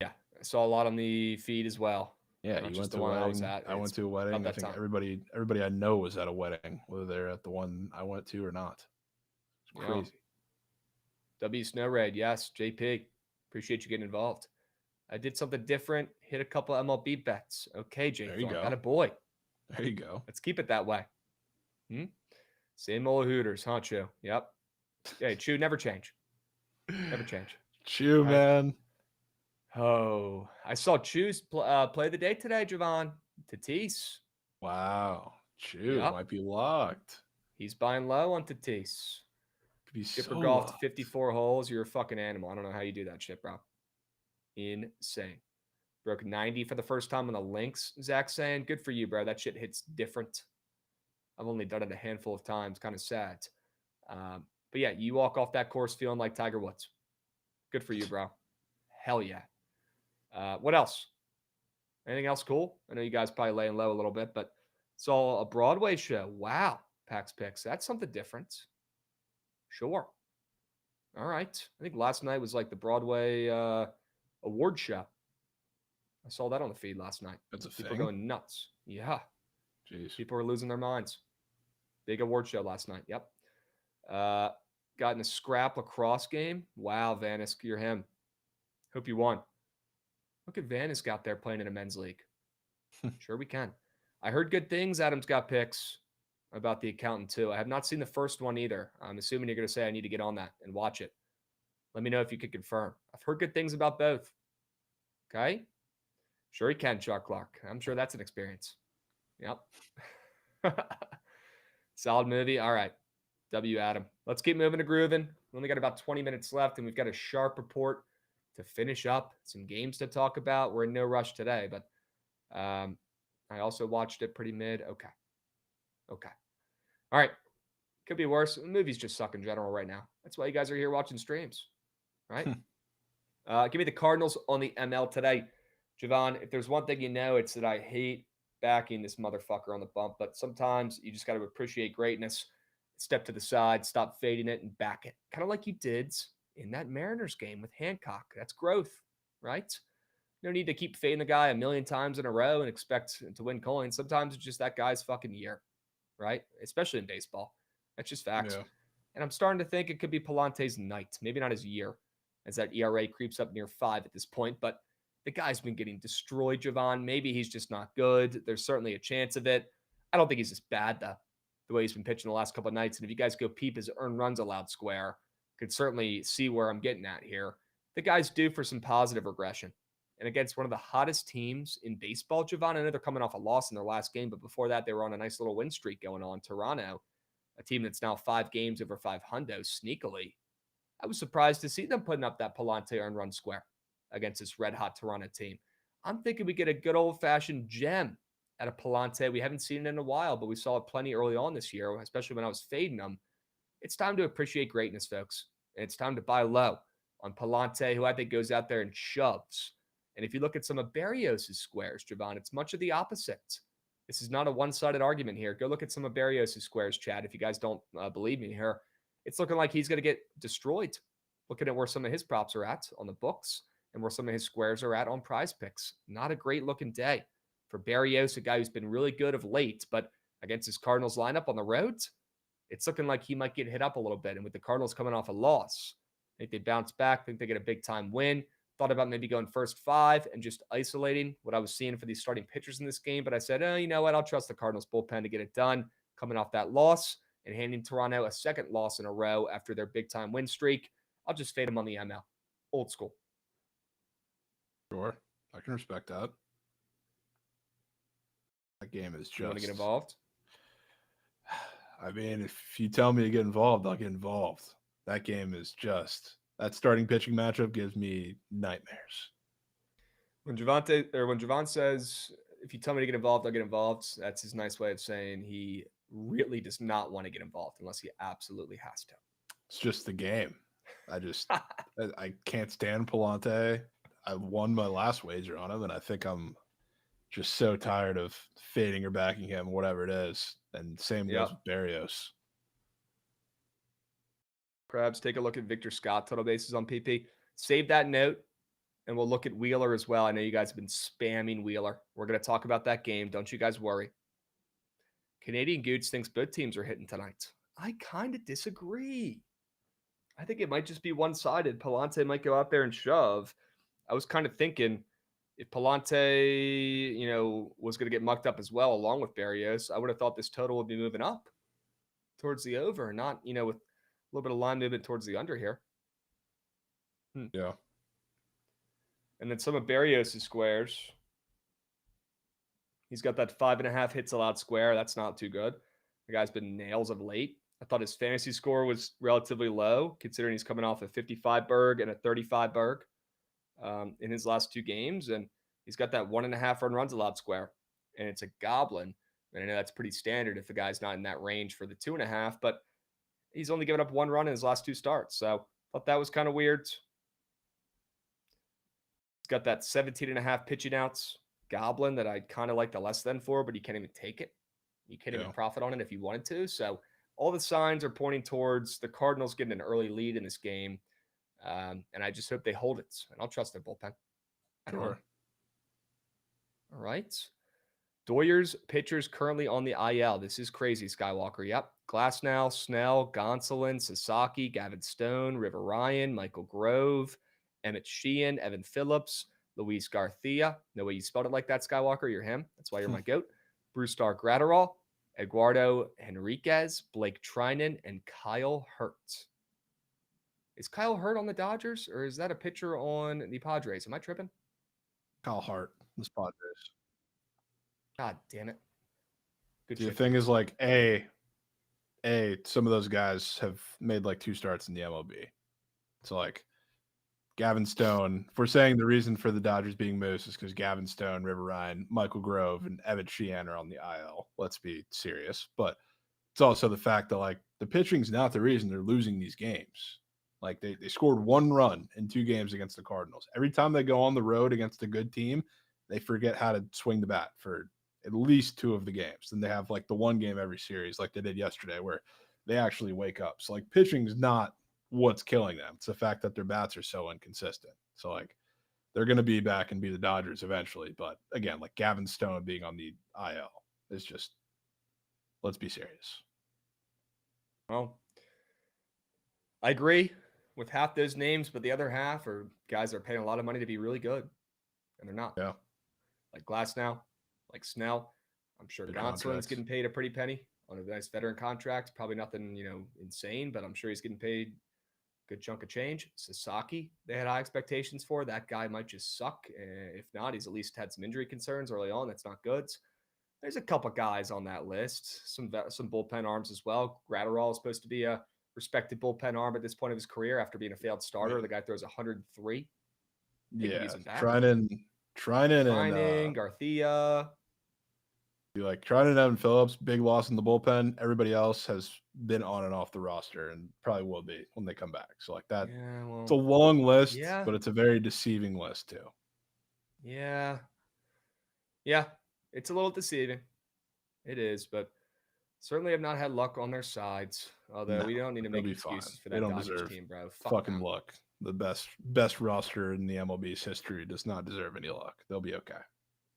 Yeah, I saw a lot on the feed as well. Yeah, Not you just went the to a one wedding. I was at. I went to a wedding. about I that think time. everybody I know was at a wedding, whether they're at the one I went to or not. It's Yeah. crazy. W Snow Raid, yes, JP. Appreciate you getting involved. I did something different. Hit a couple MLB bets. Okay, JP. There you go. Got a boy. There you go. Let's keep it that way. Same old Hooters, huh, Chew? Yep. Yeah, Chew, never change. Never change. Chew, right. man. Oh, I saw Chew's play the day today, Jovan. Tatis. Wow. Chew Yep. might be locked. He's buying low on Tatis. Could be Skipper so golfed locked. 54 holes. You're a fucking animal. I don't know how you do that shit, bro. Insane. Broke 90 for the first time on the links, Zach saying. Good for you, bro. That shit hits different. I've only done it a handful of times. Kind of sad. But yeah, you walk off that course feeling like Tiger Woods. Good for you, bro. Hell yeah. What else? Anything else cool? I know you guys probably laying low a little bit, but saw a Broadway show. Wow. Pax Picks. That's something different. Sure. All right. I think last night was like the Broadway award show. I saw that on the feed last night. That's a People thing. going nuts. Yeah. Jeez. People are losing their minds. Big award show last night. Yep. Got in a scrap lacrosse game. Wow, Vanis, you're him. Hope you won. Look at Vanis out there playing in a men's league. Sure we can. I heard good things. Adam's got picks about the accountant too. I have not seen the first one either. I'm assuming you're going to say I need to get on that and watch it. Let me know if you could confirm. I've heard good things about both. Okay? Sure he can, Chuck Clark. I'm sure that's an experience. Yep. Solid movie. All right. W. Adam. Let's keep moving to grooving. We only got about 20 minutes left, and we've got a sharp report to finish up. Some games to talk about. We're in no rush today, but I also watched it pretty mid. Okay. All right. Could be worse. The movies just suck in general right now. That's why you guys are here watching streams, right? Give me the Cardinals on the ML today. Jovan, if there's one thing you know, it's that I hate backing this motherfucker on the bump, but sometimes you just got to appreciate greatness. Step to the side, stop fading it, and back it. Kind of like you did in that Mariners game with Hancock. That's growth, right? No need to keep fading the guy a million times in a row and expect to win coins. Sometimes it's just that guy's fucking year, right? Especially in baseball. That's just facts. Yeah. And I'm starting to think it could be Palante's night. Maybe not his year, as that ERA creeps up near 5 at this point. But the guy's been getting destroyed, Jovan. Maybe he's just not good. There's certainly a chance of it. I don't think he's just bad, though, the way he's been pitching the last couple of nights. And if you guys go peep his earned runs allowed square, could certainly see where I'm getting at here. The guy's due for some positive regression. And against one of the hottest teams in baseball, Jovan, I know they're coming off a loss in their last game, but before that, they were on a nice little win streak going on. Toronto, a team that's now 5 games over 500 sneakily. I was surprised to see them putting up that Palante earned run square against this red-hot Toronto team. I'm thinking we get a good old-fashioned gem at a Palante. We haven't seen it in a while, but we saw it plenty early on this year, especially when I was fading them. It's time to appreciate greatness, folks. And it's time to buy low on Palante, who I think goes out there and shoves. And if you look at some of Berrios' squares, Jovan, it's much of the opposite. This is not a one-sided argument here. Go look at some of Berrios' squares, Chad, if you guys don't believe me here. It's looking like he's going to get destroyed. Looking at where some of his props are at on the books. and where some of his squares are at on Prize Picks. Not a great looking day for Berrios, a guy who's been really good of late, but against his Cardinals lineup on the roads, it's looking like he might get hit up a little bit. And with the Cardinals coming off a loss, I think they bounce back. I think they get a big time win. Thought about maybe going first 5 and just isolating what I was seeing for these starting pitchers in this game. But I said, you know what? I'll trust the Cardinals bullpen to get it done coming off that loss and handing Toronto a second loss in a row after their big time win streak. I'll just fade them on the ML. Old school. Sure. I can respect that. That game is just... You want to get involved? I mean, if you tell me to get involved, I'll get involved. That game is just... That starting pitching matchup gives me nightmares. When Jovan says, if you tell me to get involved, I'll get involved, that's his nice way of saying he really does not want to get involved unless he absolutely has to. It's just the game. I can't stand Palante. I won my last wager on him, and I think I'm just so tired of fading or backing him, whatever it is. And same goes with Berrios. Krabs, take a look at Victor Scott total bases on PP. Save that note, and we'll look at Wheeler as well. I know you guys have been spamming Wheeler. We're going to talk about that game. Don't you guys worry. Canadian Gooch thinks both teams are hitting tonight. I kind of disagree. I think it might just be one-sided. Palante might go out there and shove. I was kind of thinking if Palante, was going to get mucked up as well along with Berrios, I would have thought this total would be moving up towards the over, not, with a little bit of line movement towards the under here. Yeah. And then some of Berrios' squares. He's got that 5.5 hits allowed square. That's not too good. The guy's been nails of late. I thought his fantasy score was relatively low, considering he's coming off a 55 Berg and a 35 Berg in his last 2 games. And he's got that 1.5 earned runs allowed square. And it's a goblin. And I know that's pretty standard if the guy's not in that range for the 2.5, but he's only given up 1 run in his last 2 starts. So I thought that was kind of weird. He's got that 17.5 pitching outs goblin that I'd kind of like the less than for, but you can't even take it. You can't even profit on it if you wanted to. So all the signs are pointing towards the Cardinals getting an early lead in this game. And I just hope they hold it. And I'll trust their bullpen. Sure. All right. Doyers pitchers currently on the IL. This is crazy, Skywalker. Yep. Glasnow, Snell, Gonsolin, Sasaki, Gavin Stone, River Ryan, Michael Grove, Emmett Sheehan, Evan Phillips, Luis Garcia. No way you spelled it like that, Skywalker. You're him. That's why you're my goat. Bruce Star Gratterall, Eduardo Henriquez, Blake Trinan, and Kyle Hurt. Is Kyle Hurt on the Dodgers, or is that a pitcher on the Padres? Am I tripping? Kyle Hart, the Padres. God damn it. Good The shit. thing is, like, some of those guys have made like 2 starts in the MLB. So, like, Gavin Stone, if we're saying the reason for the Dodgers being moose is because Gavin Stone, River Ryan, Michael Grove, and Evan Sheehan are on the IL. Let's be serious. But it's also the fact that, like, the pitching's not the reason they're losing these games. Like, they scored 1 run in 2 games against the Cardinals. Every time they go on the road against a good team, they forget how to swing the bat for at least 2 of the games. Then they have, like, the 1 game every series like they did yesterday where they actually wake up. So, like, pitching's not what's killing them. It's the fact that their bats are so inconsistent. So, like, they're going to be back and be the Dodgers eventually. But, again, like, Gavin Stone being on the IL is just, let's be serious. Well, I agree with half those names, but the other half are guys that are paying a lot of money to be really good, and they're not. Yeah. Like Glasnow, like Snell. I'm sure Gonsolin's getting paid a pretty penny on a nice veteran contract. Probably nothing, insane, but I'm sure he's getting paid a good chunk of change. Sasaki, they had high expectations for. That guy might just suck. If not, he's at least had some injury concerns early on. That's not good. There's a couple guys on that list. Some bullpen arms as well. Gratterall is supposed to be a respected bullpen arm at this point of his career after being a failed starter. Yeah. The guy throws 103. Yeah, Trinan and Garcia. Like Trinan and Evan Phillips, big loss in the bullpen. Everybody else has been on and off the roster and probably will be when they come back. So, like, that, it's a long list, but it's a very deceiving list too. Yeah, it's a little deceiving. It is, but certainly have not had luck on their sides. Although we don't need to make excuses for that Dodgers team, bro. Fucking luck. the best roster in the MLB's history does not deserve any luck. They'll be okay.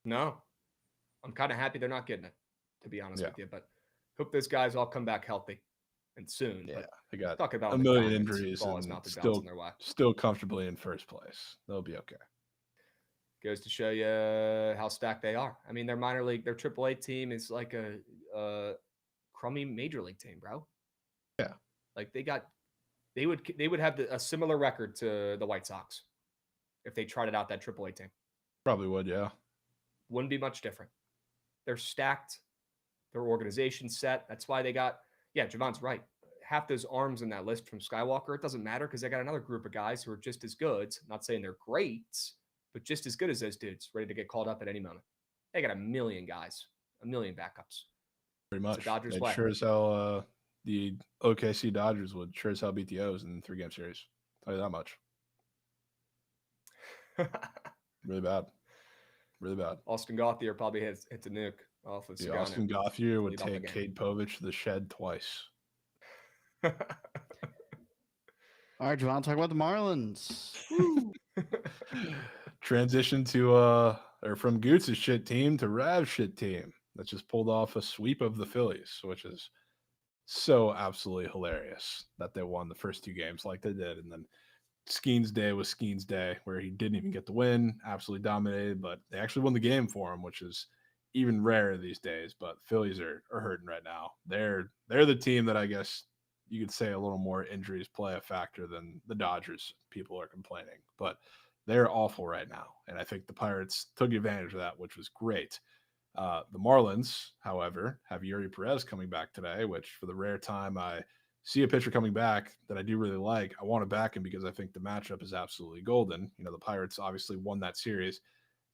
No, I'm kind of happy they're not getting it, to be honest Yeah. with you. But hope those guys all come back healthy and soon. Yeah, But they got talking about a the million Diamonds, injuries ball is and not the bouncing their way. still comfortably in first place. They'll be okay. Goes to show you how stacked they are. I mean, their minor league, their AAA team is like a crummy major league team, bro. Yeah, like they would have a similar record to the White Sox if they trotted out that AAA team. probably would. Yeah, Wouldn't be much different. They're stacked. Their organization's set. That's why they got. Yeah, Javon's right. Half those arms in that list from Skywalker, it doesn't matter because they got another group of guys who are just as good. Not saying they're great, but just as good as those dudes, ready to get called up at any moment. They got a million guys, a million backups. pretty much. Dodgers They'd way. sure as hell. The OKC Dodgers would sure as hell beat the O's in the 3-game series. Tell you that much. Really bad. Really bad. Austin Gauthier probably hits a nuke off of Sagana. Austin Gauthier would Lead off the take game. Cade Povich to the shed twice. All right, Javon, talk about the Marlins. Transition to from Goots' shit team to Rav's shit team that just pulled off a sweep of the Phillies, which is so absolutely hilarious that they won the first 2 games like they did. And then Skeen's day was Skeen's day, where he didn't even get the win, absolutely dominated, but they actually won the game for him, which is even rarer these days. But Phillies are hurting right now. They're the team that I guess you could say a little more injuries play a factor than the Dodgers. People are complaining, but they're awful right now. And I think the Pirates took advantage of that, which was great. The Marlins, however, have Yuri Perez coming back today, which for the rare time I see a pitcher coming back that I do really like, I want to back him because I think the matchup is absolutely golden. You know, the Pirates obviously won that series,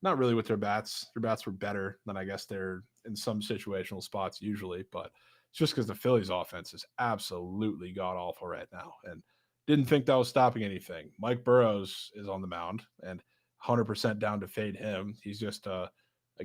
not really with their bats. Their bats were better than I guess they're in some situational spots usually, but it's just because the Phillies offense is absolutely god-awful right now. And didn't think that was stopping anything. Mike Burrows is on the mound and 100% down to fade him. He's just a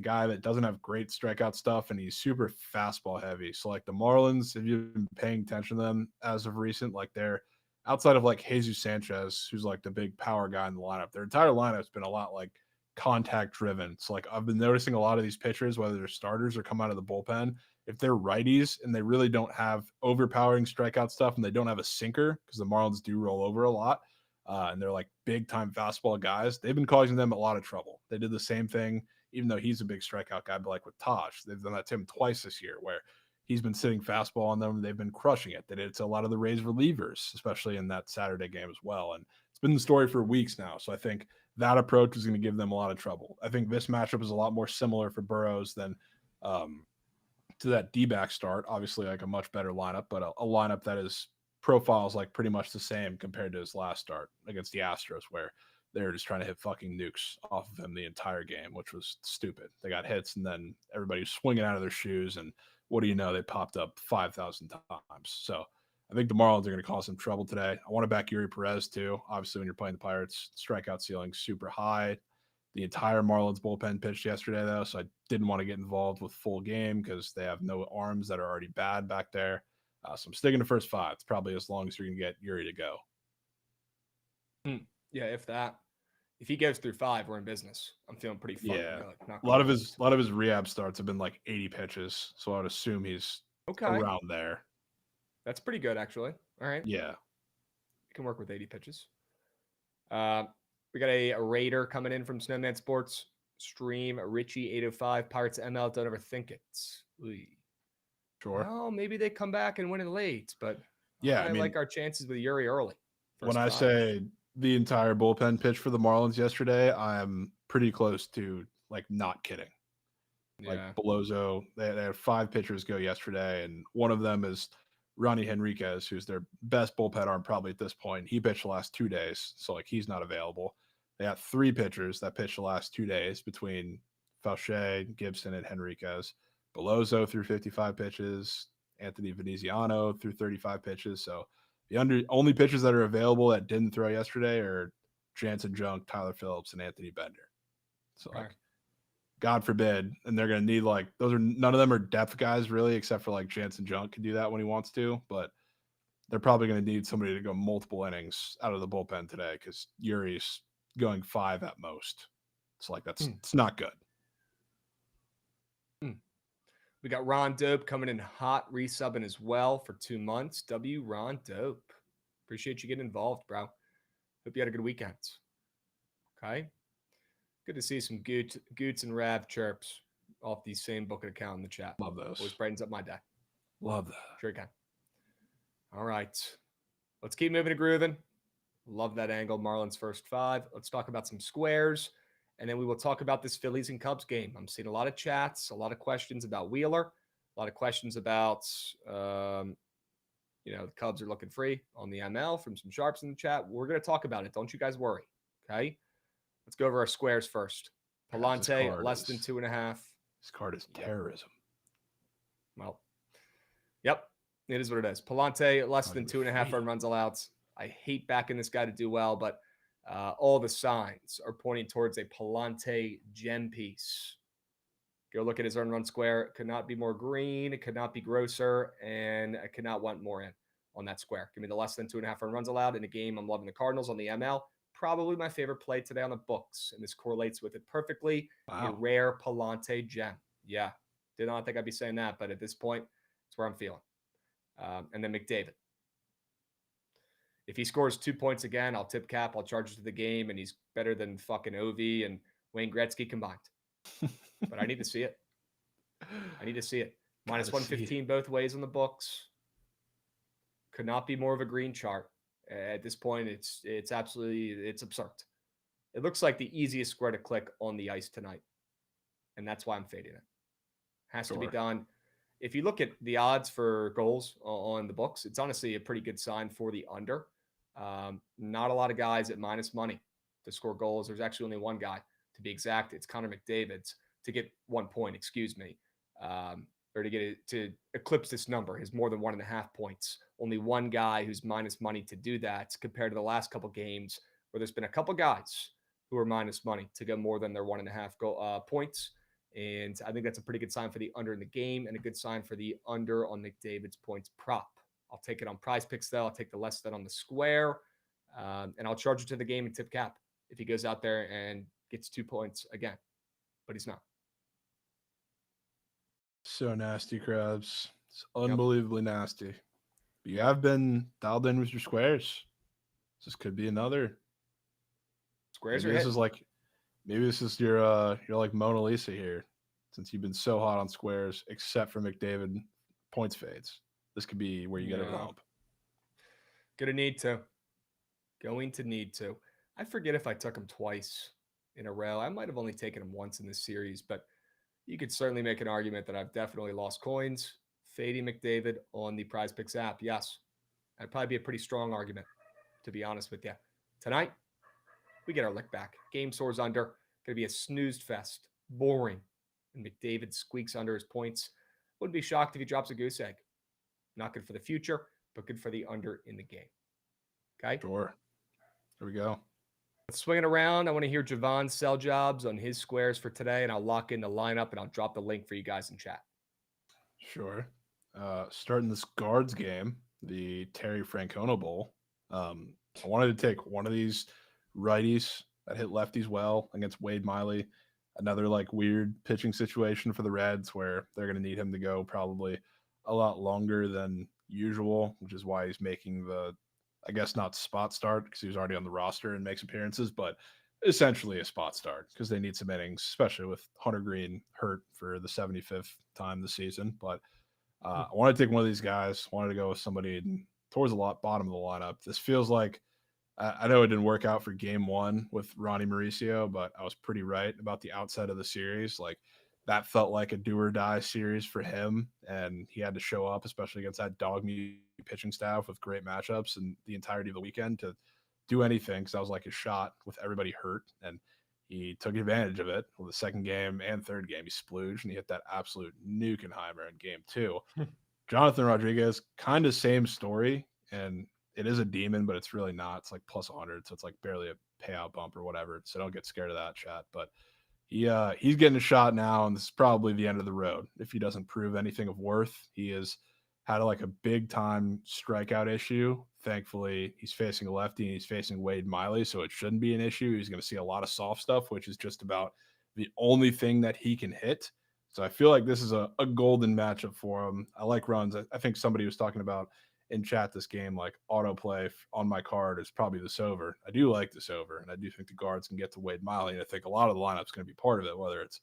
guy that doesn't have great strikeout stuff, and he's super fastball heavy. So, like the Marlins, if you've been paying attention to them as of recent, like they're outside of like Jesus Sanchez, who's like the big power guy in the lineup, their entire lineup's been a lot like contact driven. So, like I've been noticing a lot of these pitchers, whether they're starters or come out of the bullpen, if they're righties and they really don't have overpowering strikeout stuff and they don't have a sinker, because the Marlins do roll over a lot, and they're like big time fastball guys, they've been causing them a lot of trouble. They did the same thing, even though he's a big strikeout guy, but like with Taj, they've done that to him twice this year where he's been sitting fastball on them. They've been crushing it. They did it to a lot of the Rays relievers, especially in that Saturday game as well. And it's been the story for weeks now. So I think that approach is going to give them a lot of trouble. I think this matchup is a lot more similar for Burrows than to that D-back start. Obviously, like a much better lineup, but a lineup that is profiles like pretty much the same compared to his last start against the Astros, where they were just trying to hit fucking nukes off of him the entire game, which was stupid. They got hits, and then everybody was swinging out of their shoes, and what do you know? They popped up 5,000 times. So I think the Marlins are going to cause some trouble today. I want to back Yuri Perez too. Obviously, when you're playing the Pirates, strikeout ceiling super high. The entire Marlins bullpen pitched yesterday, though, so I didn't want to get involved with full game because they have no arms that are already bad back there. So I'm sticking to first 5. It's probably as long as you're going to get Yuri to go. Yeah, if that. If he goes through 5, we're in business. I'm feeling pretty fucking good. A lot of his rehab starts have been like 80 pitches, so I would assume he's around there. That's pretty good, actually. All right. Yeah. We can work with 80 pitches. We got a Raider coming in from Snowman Sports. Stream Richie 805. Pirates ML. Don't overthink it. Ooh. Sure. Well, maybe they come back and win it late, but yeah, I mean, like our chances with Yuri early. When I say the entire bullpen pitch for the Marlins yesterday, I'm pretty close to like not kidding. Like Belozo, they had 5 pitchers go yesterday, and one of them is Ronnie Henriquez, who's their best bullpen arm probably at this point. He pitched the last 2 days, so like he's not available. They have 3 pitchers that pitched the last 2 days between Fauché, Gibson, and Henriquez. Belozo threw 55 pitches. Anthony Veneziano threw 35 pitches. So the only pitchers that are available that didn't throw yesterday are Jansen Junk, Tyler Phillips, and Anthony Bender. So like, God forbid, and they're going to need none of them are depth guys really, except for like Jansen Junk can do that when he wants to. But they're probably going to need somebody to go multiple innings out of the bullpen today because Yuri's going 5 at most. It's like it's not good. We got Ron Dope coming in hot, resubbing as well for 2 months. Ron Dope. Appreciate you getting involved, bro. Hope you had a good weekend. Okay. Good to see some Goots and Rav chirps off the same Bookit account in the chat. Love those. Always brightens up my day. Love that. Sure can. All right. Let's keep moving and grooving. Love that angle. Marlins first 5. Let's talk about some squares. And then we will talk about this Phillies and Cubs game. I'm seeing a lot of chats, a lot of questions about Wheeler, a lot of questions about, the Cubs are looking free on the ML from some sharps in the chat. We're going to talk about it. Don't you guys worry. Okay. Let's go over our squares first. Palante, less than 2.5. This card is terrorism. Well, yep. It is what it is. Palante, less than 2.5 earned runs allowed. I hate backing this guy to do well, but all the signs are pointing towards a Palante gem piece. Go look at his earned run square. It could not be more green. It could not be grosser, and I could not want more in on that square. Give me the less than 2.5 earned runs allowed in a game. I'm loving the Cardinals on the ML. Probably my favorite play today on the books, and this correlates with it perfectly. Wow. A rare Palante gem. Yeah, did not think I'd be saying that, but at this point, it's where I'm feeling. And then McDavid. If he scores 2 points again, I'll tip cap. I'll charge it to the game, and he's better than fucking Ovi and Wayne Gretzky combined. But I need to see it. Minus 115 both ways on the books. Could not be more of a green chart. At this point, it's absolutely absurd. It looks like the easiest square to click on the ice tonight, and that's why I'm fading it. Has to be done. If you look at the odds for goals on the books, it's honestly a pretty good sign for the under. Not a lot of guys at minus money to score goals. There's actually only one guy, to be exact. It's Connor McDavid's to get 1 point, or to get it to eclipse this number, his more than 1.5 points. Only one guy who's minus money to do that compared to the last couple games where there's been a couple guys who are minus money to get more than their 1.5 points. And I think that's a pretty good sign for the under in the game and a good sign for the under on McDavid's points prop. I'll take it on Prize Picks, though. I'll take the less than on the square, and I'll charge it to the game and tip cap if he goes out there and gets 2 points again. But he's not. So nasty, Krabs. It's unbelievably nasty. But you have been dialed in with your squares. This could be another. Squares maybe are this is like, maybe this is your like Mona Lisa here, since you've been so hot on squares, except for McDavid points fades. This could be where you get a bump. Going to need to. I forget if I took him twice in a row. I might have only taken him once in this series, but you could certainly make an argument that I've definitely lost coins fading McDavid on the Prize Picks app. Yes, that'd probably be a pretty strong argument, to be honest with you. Tonight, we get our lick back. Game soars under. Going to be a snoozed fest. Boring. And McDavid squeaks under his points. Wouldn't be shocked if he drops a goose egg. Not good for the future, but good for the under in the game. Okay? Sure. Here we go. Let's swing it around. I want to hear Jovan's sell jobs on his squares for today, and I'll lock in the lineup, and I'll drop the link for you guys in chat. Sure. Starting this guards game, the Terry Francona Bowl. I wanted to take one of these righties that hit lefties well against Wade Miley. Another like weird pitching situation for the Reds where they're going to need him to go probably a lot longer than usual, which is why he's making the, I guess not spot start because he was already on the roster and makes appearances, but essentially a spot start because they need some innings, especially with Hunter Green hurt for the 75th time this season. But I wanted to take one of these guys, wanted to go with somebody towards the bottom of the lineup. This feels like, I know it didn't work out for game one with Ronnie Mauricio, but I was pretty right about the outside of the series. Like that felt like a do or die series for him. And he had to show up, especially against that dog meat pitching staff with great matchups and the entirety of the weekend to do anything. Cause that was like his shot with everybody hurt. And he took advantage of it. Well, the second game and third game, he splooged and he hit that absolute Nukenheimer in game 2. Jonathan Rodriguez, kind of same story. And it is a demon, but it's really not. It's like plus 100, so it's like barely a payout bump or whatever. So don't get scared of that, chat. But he's getting a shot now, and this is probably the end of the road. If he doesn't prove anything of worth, he is had like a big time strikeout issue. Thankfully, he's facing a lefty and he's facing Wade Miley, so it shouldn't be an issue. He's going to see a lot of soft stuff, which is just about the only thing that he can hit. So I feel like this is a golden matchup for him. I like runs. I think somebody was talking about in chat this game, like autoplay on my card is probably this over. I do like this over, and I do think the guards can get to Wade Miley. And I think a lot of the lineup's going to be part of it, whether it's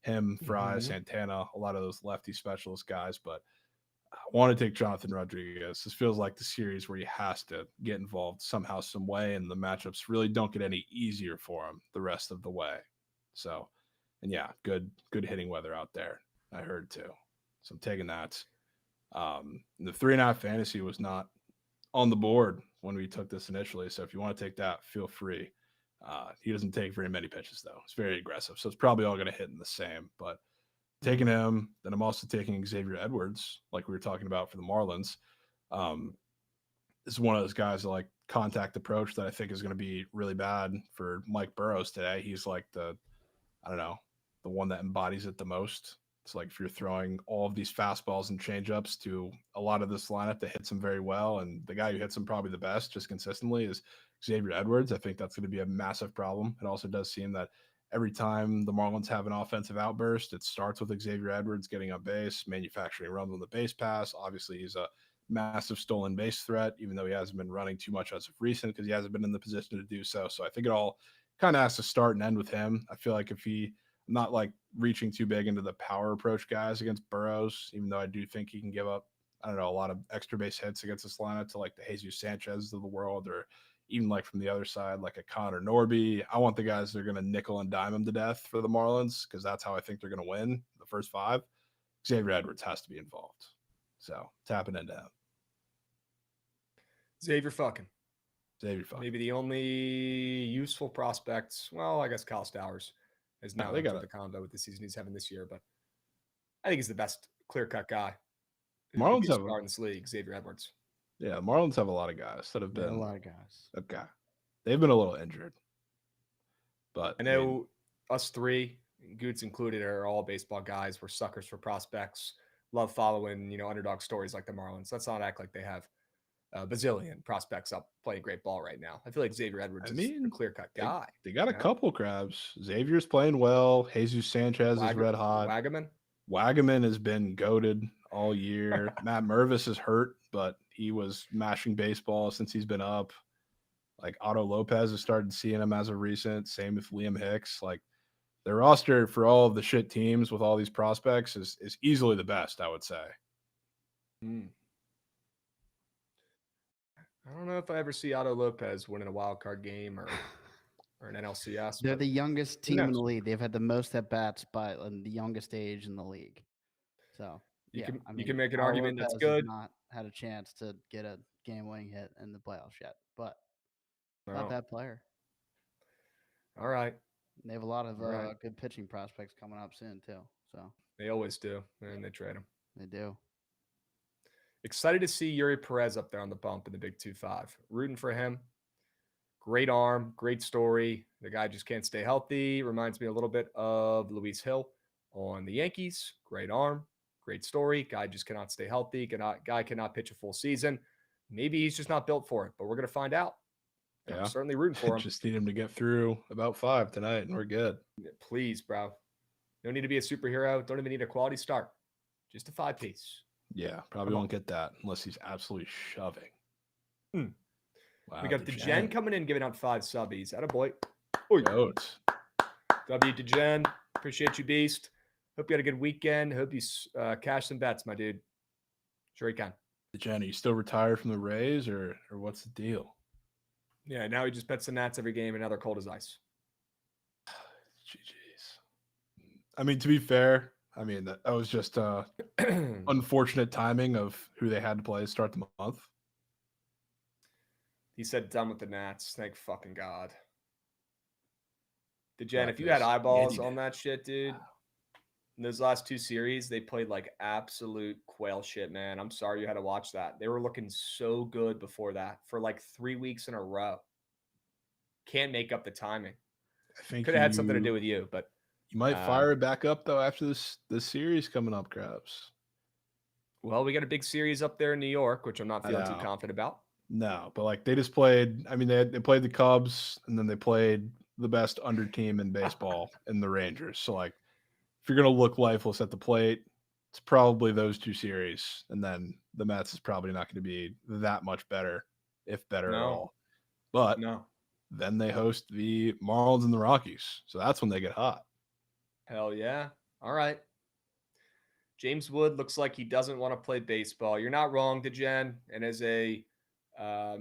him, Fry, Santana, a lot of those lefty specialist guys. But I want to take Jonathan Rodriguez. This feels like the series where he has to get involved somehow, some way, and the matchups really don't get any easier for him the rest of the way. So, and yeah, good hitting weather out there. I heard too. So I'm taking that. The 3.5 fantasy was not on the board when we took this initially. So if you want to take that, feel free. He doesn't take very many pitches though. It's very aggressive. So it's probably all going to hit in the same, but taking him, then I'm also taking Xavier Edwards, like we were talking about for the Marlins. This is one of those guys that like contact approach that I think is going to be really bad for Mike Burrows today. He's like the one that embodies it the most. It's like if you're throwing all of these fastballs and changeups to a lot of this lineup that hits him very well, and the guy who hits him probably the best just consistently is Xavier Edwards. I think that's going to be a massive problem. It also does seem that every time the Marlins have an offensive outburst, it starts with Xavier Edwards getting on base, manufacturing runs on the base pass. Obviously, he's a massive stolen base threat, even though he hasn't been running too much as of recent because he hasn't been in the position to do so. So I think it all kind of has to start and end with him. I feel like if he not like reaching too big into the power approach guys against Burrows, even though I do think he can give up, a lot of extra base hits against this lineup to like the Jesus Sanchez of the world, or even like from the other side, like a Connor Norby. I want the guys that are going to nickel and dime him to death for the Marlins because that's how I think they're going to win the first 5. Xavier Edwards has to be involved. So tapping into him. Xavier fucking. Maybe the only useful prospects. Well, I guess Kyle Stowers is now entered the combo with the season he's having this year, but I think he's the best clear-cut guy. Marlins have in this league, Xavier Edwards. Yeah, Marlins have a lot of guys that have been a lot of guys. Okay, they've been a little injured, but I know us three, Goots included, are all baseball guys. We're suckers for prospects. Love following underdog stories like the Marlins. Let's not act like they have a bazillion prospects up playing great ball right now. I feel like Xavier Edwards is a clear-cut guy. They got a couple Krabs. Xavier's playing well. Jesus Sanchez is red hot. Wagaman has been goated all year. Matt Mervis is hurt, but he was mashing baseball since he's been up. Like Otto Lopez has started seeing him as of recent. Same with Liam Hicks. Like their roster for all of the shit teams with all these prospects is easily the best, I would say. I don't know if I ever see Otto Lopez winning a wild card game or an NLCS. They're the youngest team in the league. They've had the most at bats by the youngest age in the league. So you can make an argument that's good. Not had a chance to get a game-winning hit in the playoffs yet, but not a bad player. All right. They have a lot of good pitching prospects coming up soon too. So they always do, and they trade them. They do. Excited to see Yuri Perez up there on the bump in the Big 2-5. Rooting for him. Great arm, great story. The guy just can't stay healthy. Reminds me a little bit of Luis Hill on the Yankees. Great arm, great story. Guy just cannot stay healthy. Guy cannot pitch a full season. Maybe he's just not built for it, but we're going to find out. Yeah. I'm certainly rooting for him. Just need him to get through about 5 tonight, and we're good. Please, bro. Don't need to be a superhero. Don't even need a quality start. Just a 5-piece. Yeah, probably won't get that unless he's absolutely shoving. Wow, we got the Gen coming in, giving out 5 subbies. Attaboy. W to Gen. Appreciate you, Beast. Hope you had a good weekend. Hope you cash some bets, my dude. Sure you can. Jen, are you still retired from the Rays, or what's the deal? Yeah, now he just bets the Nats every game, and now they're cold as ice. GG's. I mean, to be fair, that was just unfortunate timing of who they had to play to start the month. He said done with the Nats. Thank fucking God. Jen, if you had eyeballs on that shit, dude, in those last 2 series, they played like absolute quail shit, man. I'm sorry you had to watch that. They were looking so good before that for like 3 weeks in a row. Can't make up the timing. I think could have had something to do with you, but you might fire it back up though after this series coming up, Krabs. Well, we got a big series up there in New York, which I'm not I feeling too know. confident about. No, but like they just played. I mean, they played the Cubs, and then they played the best under team in baseball in the Rangers. So like, if you're gonna look lifeless at the plate, it's probably those two series, and then the Mets is probably not going to be that much better, if better at No, all. But no. then they host the Marlins and the Rockies, so that's when they get hot. Hell yeah. All right. James Wood looks like he doesn't want to play baseball. You're not wrong, DeGen. And as a, I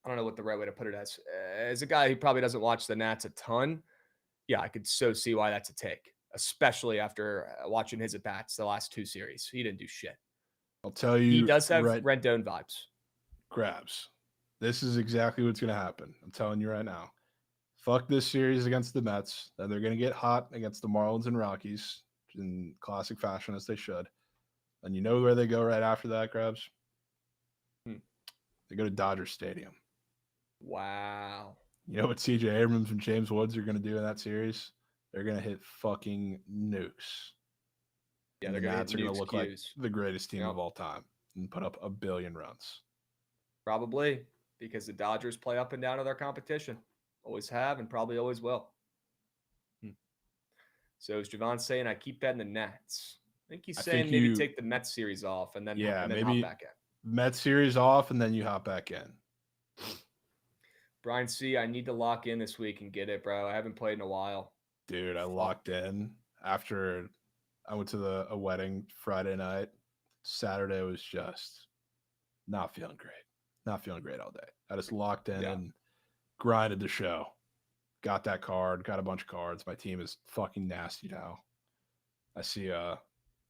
don't know what the right way to put it as a guy who probably doesn't watch the Nats a ton, yeah, I could so see why that's a take, especially after watching his at bats the last two series. He didn't do shit. I'll tell He you does have right, Rendon vibes. Krabs. This is exactly what's going to happen. I'm telling you right now. Fuck this series against the Mets. Then they're going to get hot against the Marlins and Rockies in classic fashion, as they should. And you know where they go right after that, Krabs? They go to Dodger Stadium. Wow. You know what CJ Abrams and James Woods are going to do in that series? They're going to hit fucking nukes. Yeah, and they're the going Nats to are going to nukes look like the greatest team of all time and put up 1 billion runs. Probably, because the Dodgers play up and down to their competition. Always have and probably always will. So is Jovan saying I keep betting the Nets? I think he's saying maybe take the Mets series off and then maybe hop back in. Mets series off and then you hop back in. Brian C, I need to lock in this week and get it, bro. I haven't played in a while. Dude, I locked in after I went to a wedding Friday night. Saturday was just not feeling great. Not feeling great all day. I just locked in and grinded the show. Got that card, got a bunch of cards. My team is fucking nasty now. I see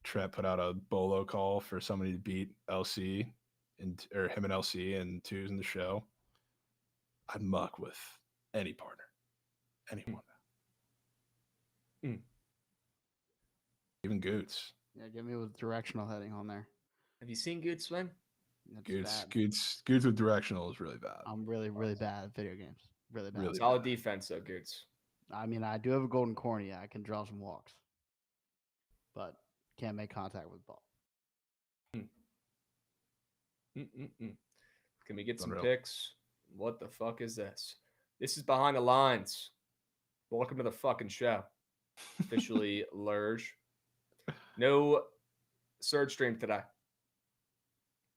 Trent put out a bolo call for somebody to beat LC or him and LC and twos in the show. I'd muck with any partner. Anyone. Even Goots. Yeah, give me with directional heading on there. Have you seen Good swim? Goots with directional is really bad. I'm really, really bad at video games. Really bad. Really solid defense, though, Goots. I mean, I do have a golden cornea. I can draw some walks, but can't make contact with the ball. Can we get some picks? What the fuck is this? This is Behind the Lines. Welcome to the fucking show. Officially Lurge. No surge stream today.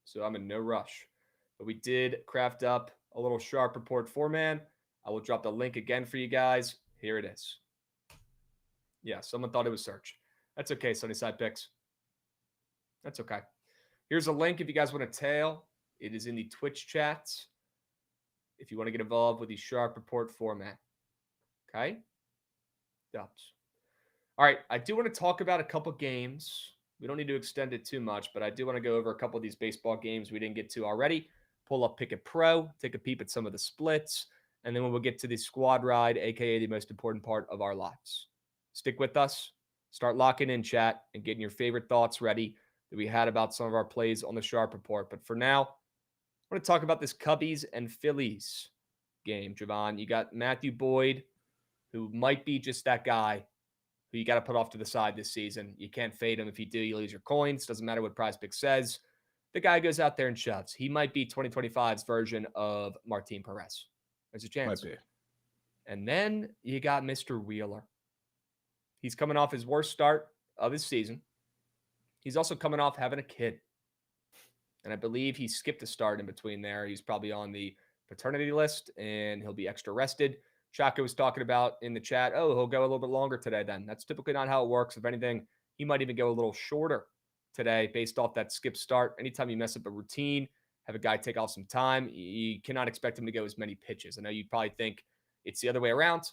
So I'm in no rush. But we did craft up a little sharp report for man. I will drop the link again for you guys. Here it is. Yeah, someone thought it was search. That's okay, Sunnyside Picks. That's okay. Here's a link if you guys want to tail. It is in the Twitch chats if you want to get involved with the sharp report format. Okay? Dubs. All right, I do want to talk about a couple games. We don't need to extend it too much, but I do want to go over a couple of these baseball games we didn't get to already. Pull up Pick It Pro, take a peep at some of the splits, and then we'll get to the squad ride, aka the most important part of our lives. Stick with us. Start locking in chat and getting your favorite thoughts ready that we had about some of our plays on the Sharp Report. But for now, I want to talk about this Cubbies and Phillies game, Jovan. You got Matthew Boyd, who might be just that guy who you got to put off to the side this season. You can't fade him. If you do, you lose your coins. Doesn't matter what Prize Pick says. The guy goes out there and shoves. He might be 2025's version of Martin Perez. There's a chance. Might be. And then you got Mr. Wheeler. He's coming off his worst start of his season. He's also coming off having a kid. And I believe he skipped a start in between there. He's probably on the paternity list, and he'll be extra rested. Chaka was talking about in the chat, he'll go a little bit longer today then. That's typically not how it works. If anything, he might even go a little shorter today based off that skip start. Anytime you mess up a routine, have a guy take off some time, you cannot expect him to go as many pitches. I know you'd probably think it's the other way around,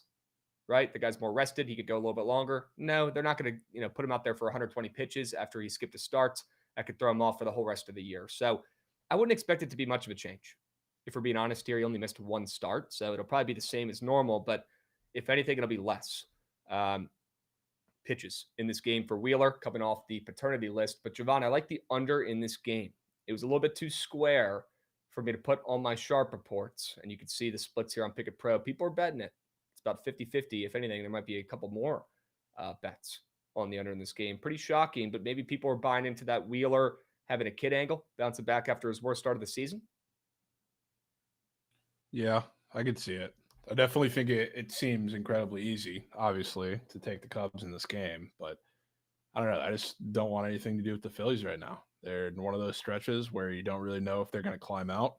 right? The guy's more rested. He could go a little bit longer. No, they're not going to put him out there for 120 pitches after he skipped a start. That could throw him off for the whole rest of the year. So I wouldn't expect it to be much of a change. If we're being honest here, he only missed one start, so it'll probably be the same as normal, but if anything, it'll be less pitches in this game for Wheeler, coming off the paternity list. But Jovan, I like the under in this game. It was a little bit too square for me to put on my sharp reports, and you can see the splits here on Pick It Pro. People are betting it. It's about 50-50. If anything, there might be a couple more bets on the under in this game. Pretty shocking, but maybe people are buying into that Wheeler having a kid angle, bouncing back after his worst start of the season. Yeah, I could see it. I definitely think it seems incredibly easy, obviously, to take the Cubs in this game, but I don't know. I just don't want anything to do with the Phillies right now. They're in one of those stretches where you don't really know if they're going to climb out,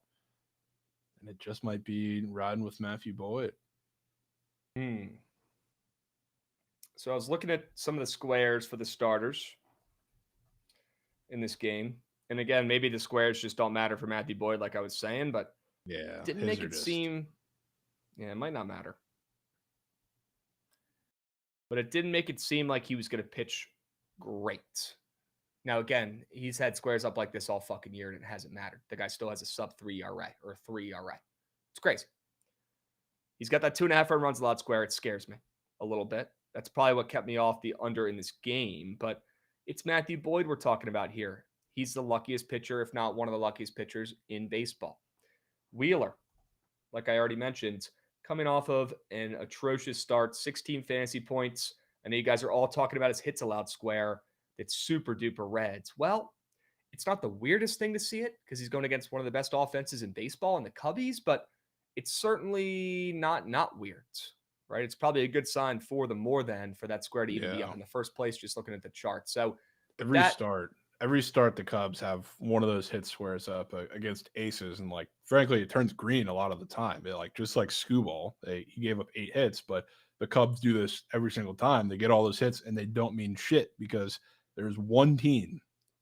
and it just might be riding with Matthew Boyd. So I was looking at some of the squares for the starters in this game. And again, maybe the squares just don't matter for Matthew Boyd, like I was saying, but Yeah, didn't make it seem, it might not matter. But it didn't make it seem like he was going to pitch great. Now, again, he's had squares up like this all fucking year, and it hasn't mattered. The guy still has a sub-3 ERA or a 3 ERA. It's crazy. He's got that 2.5 earned runs allowed square. It scares me a little bit. That's probably what kept me off the under in this game. But it's Matthew Boyd we're talking about here. He's the luckiest pitcher, if not one of the luckiest pitchers in baseball. Wheeler, like I already mentioned, coming off of an atrocious start, 16 fantasy points. I know you guys are all talking about his hits allowed square. It's super duper reds. Well, it's not the weirdest thing to see it because he's going against one of the best offenses in baseball in the Cubbies, but it's certainly not weird, right? It's probably a good sign for the more than for that square to even be up in the first place, just looking at the chart. So every start, the Cubs have one of those hit squares up against aces, and like frankly, it turns green a lot of the time. Just like Skubal, he gave up 8 hits, but the Cubs do this every single time. They get all those hits, and they don't mean shit because there's one team,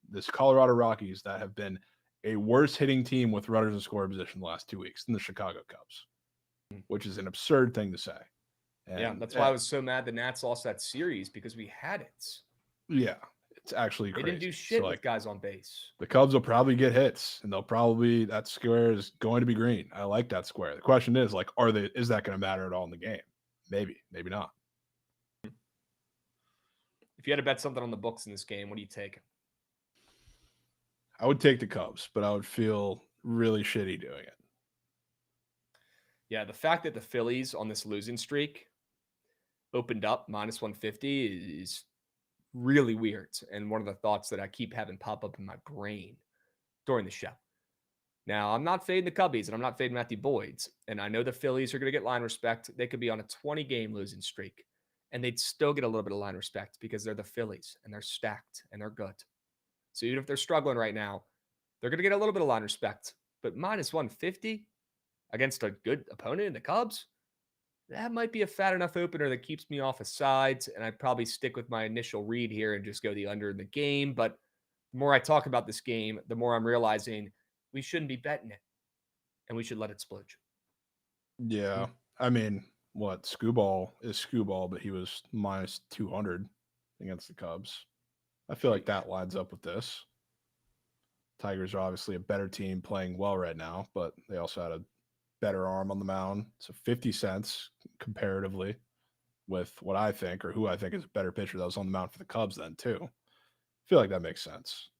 this Colorado Rockies, that have been a worse hitting team with runners in scoring position the last 2 weeks than the Chicago Cubs, which is an absurd thing to say. And that's why I was so mad the Nats lost that series, because we had it. Yeah, it's actually crazy. They didn't do shit with guys on base. The Cubs will probably get hits, and that square is going to be green. I like that square. The question is, is that going to matter at all in the game? Maybe, maybe not. If you had to bet something on the books in this game, what do you take? I would take the Cubs, but I would feel really shitty doing it. Yeah, the fact that the Phillies on this losing streak opened up minus 150 is really weird, and one of the thoughts that I keep having pop up in my brain during the show. Now, I'm not fading the Cubbies, and I'm not fading Matthew Boyd's, and I know the Phillies are going to get line respect. They could be on a 20-game losing streak, and they'd still get a little bit of line respect because they're the Phillies, and they're stacked, and they're good. So even if they're struggling right now, they're going to get a little bit of line respect. But minus 150 against a good opponent in the Cubs, that might be a fat enough opener that keeps me off of sides, and I'd probably stick with my initial read here and just go the under in the game. But the more I talk about this game, the more I'm realizing we shouldn't be betting it, and we should let it splooge. Yeah. I mean, Skubal is Skubal, but he was minus 200 against the Cubs. I feel like that lines up with this. Tigers are obviously a better team playing well right now, but they also had a better arm on the mound. So 50 cents comparatively with what I think, or who I think is a better pitcher that was on the mound for the Cubs then too. I feel like that makes sense.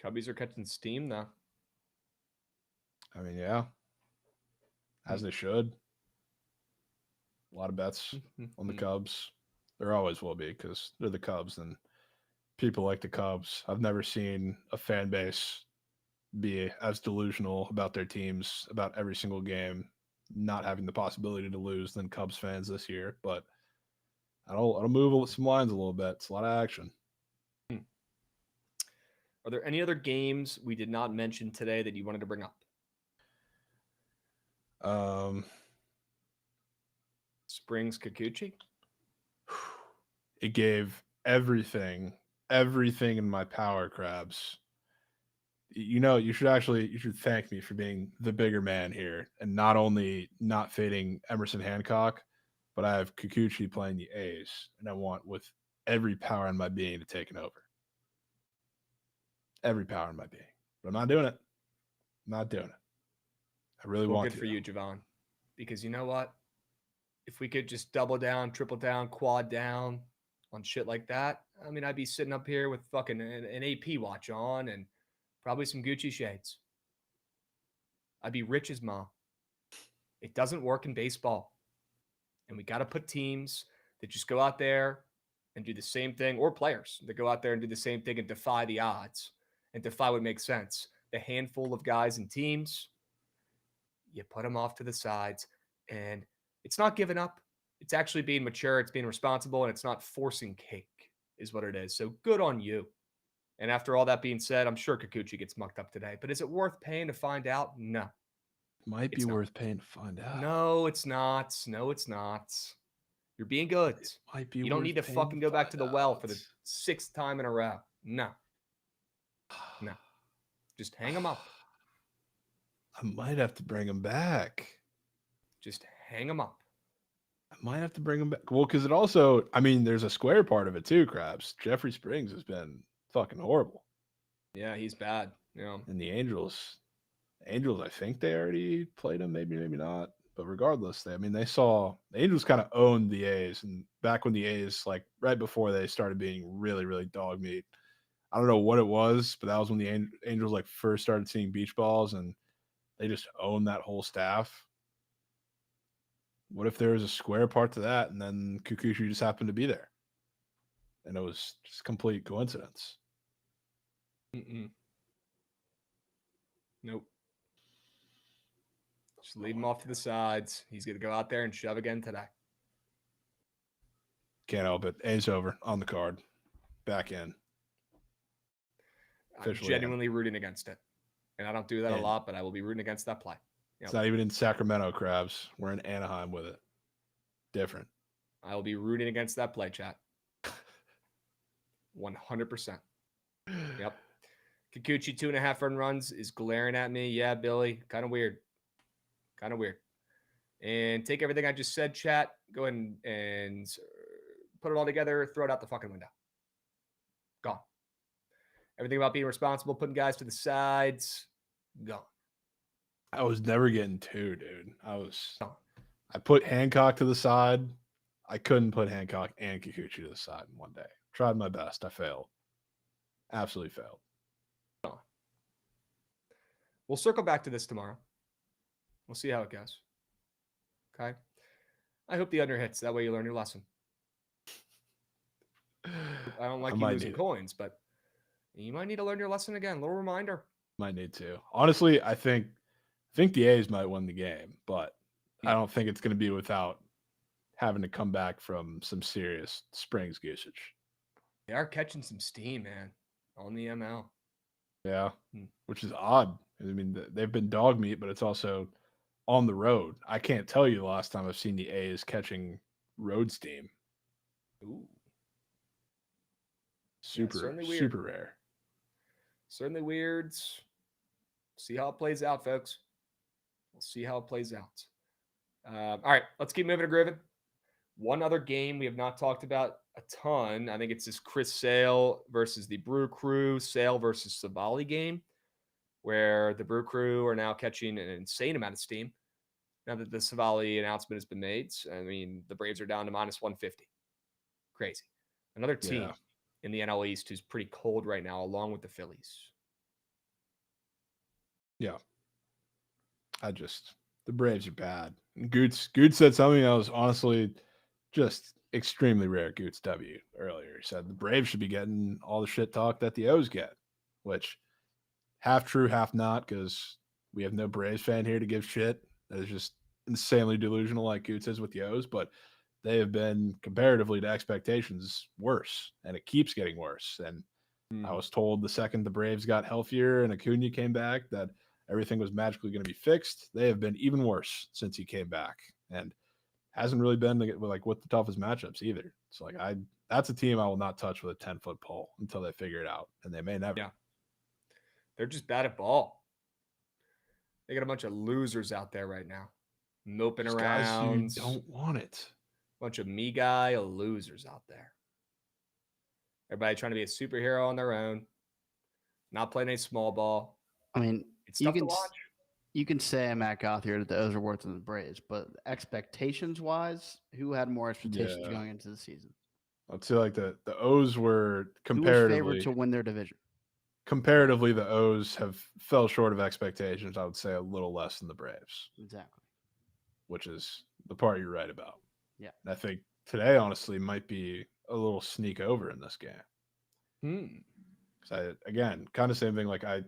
Cubbies are catching steam though. I mean, yeah, as they should. A lot of bets on the Cubs. There always will be because they're the Cubs and people like the Cubs. I've never seen a fan base be as delusional about their teams, about every single game, not having the possibility to lose than Cubs fans this year. But I'll move some lines a little bit. It's a lot of action. Are there any other games we did not mention today that you wanted to bring up? Springs Kikuchi? It gave everything in my power, Krabs. You should thank me for being the bigger man here and not only not fading Emerson Hancock, but I have Kikuchi playing the A's, and I want with every power in my being to take it over. Every power in my being. But I'm not doing it. I really want to. Good for you, Jovan. Because you know what? If we could just double down, triple down, quad down on shit like that, I mean, I'd be sitting up here with fucking an AP watch on and probably some Gucci shades. I'd be rich as mom. It doesn't work in baseball. And we got to put teams that just go out there and do the same thing, or players that go out there and do the same thing and defy the odds and defy what makes sense. The handful of guys and teams, you put them off to the sides, and it's not giving up. It's actually being mature. It's being responsible, and it's not forcing cake is what it is. So good on you. And after all that being said, I'm sure Kikuchi gets mucked up today. But is it worth paying to find out? No. Might be worth paying to find out. No, it's not. No, it's not. You're being good. It might be. You don't need to fucking go back to the well for the 6th time in a row. No. No. Just hang them up. I might have to bring him back. Just hang them up. I might have to bring him back. Well, because it also, I mean, there's a square part of it too, Krabs. Jeffrey Springs has been fucking horrible. Yeah, he's bad. Yeah. And the Angels, I think they already played him, maybe not. But regardless, the Angels kind of owned the A's, and back when the A's, like right before they started being really, really dog meat. I don't know what it was, but that was when the Angels like first started seeing beach balls, and they just owned that whole staff. What if there was a square part to that, and then Kikuchi just happened to be there, and it was just complete coincidence? Nope. Just leave him off to the sides. He's going to go out there and shove again today. Can't help it. A's over on the card. Back in. I'm genuinely rooting against it. And I don't do that a lot, but I will be rooting against that play. Yep. It's not even in Sacramento, Krabs. We're in Anaheim with it. Different. I will be rooting against that play, chat. 100%. Yep. Kikuchi 2.5 run runs is glaring at me. Yeah, Billy. Kind of weird. And take everything I just said, chat. Go ahead and put it all together. Throw it out the fucking window. Gone. Everything about being responsible, putting guys to the sides, gone. I was never getting two, dude. I put Hancock to the side. I couldn't put Hancock and Kikuchi to the side in one day. Tried my best. I failed. Absolutely failed. We'll circle back to this tomorrow. We'll see how it goes. Okay. I hope the under hits. That way you learn your lesson. I don't like you losing coins, but you might need to learn your lesson again. A little reminder. Might need to. Honestly, I think the A's might win the game, but I don't think it's going to be without having to come back from some serious Springs usage. They are catching some steam, man, on the ML. Yeah, which is odd. I mean, they've been dog meat, but it's also on the road. I can't tell you the last time I've seen the A's catching road steam. Ooh. Super rare. Certainly weird. See how it plays out, folks. We'll see how it plays out. All right, let's keep moving to grooving. One other game we have not talked about a ton. I think it's this Chris Sale versus the Brew Crew, Sale versus Savali game, where the Brew Crew are now catching an insane amount of steam now that the Savali announcement has been made. I mean, the Braves are down to minus 150. Crazy. Another team in the NL East who's pretty cold right now, along with the Phillies. Yeah. The Braves are bad. Goots said something that was honestly just extremely rare. Goots W earlier. He said the Braves should be getting all the shit talk that the O's get, which half true, half not, because we have no Braves fan here to give shit. That is just insanely delusional like Goots is with the O's, but they have been, comparatively to expectations, worse, and it keeps getting worse. And I was told the second the Braves got healthier and Acuna came back that everything was magically going to be fixed. They have been even worse since he came back, and hasn't really been like with the toughest matchups either. It's like that's a team I will not touch with a 10-foot pole until they figure it out, and they may never. Yeah, they're just bad at ball. They got a bunch of losers out there right now, moping around. Guys who don't want it. Bunch of me guy losers out there. Everybody trying to be a superhero on their own, not playing any small ball. I mean, it's tough to watch. You can say Matt Gothier that the O's are worse than the Braves, but expectations-wise, who had more expectations going into the season? I'd say like the O's were comparatively who was favored to win their division. Comparatively, the O's have fell short of expectations. I would say a little less than the Braves. Exactly. Which is the part you're right about. Yeah. And I think today, honestly, might be a little sneak over in this game. Again, kind of same thing. Like I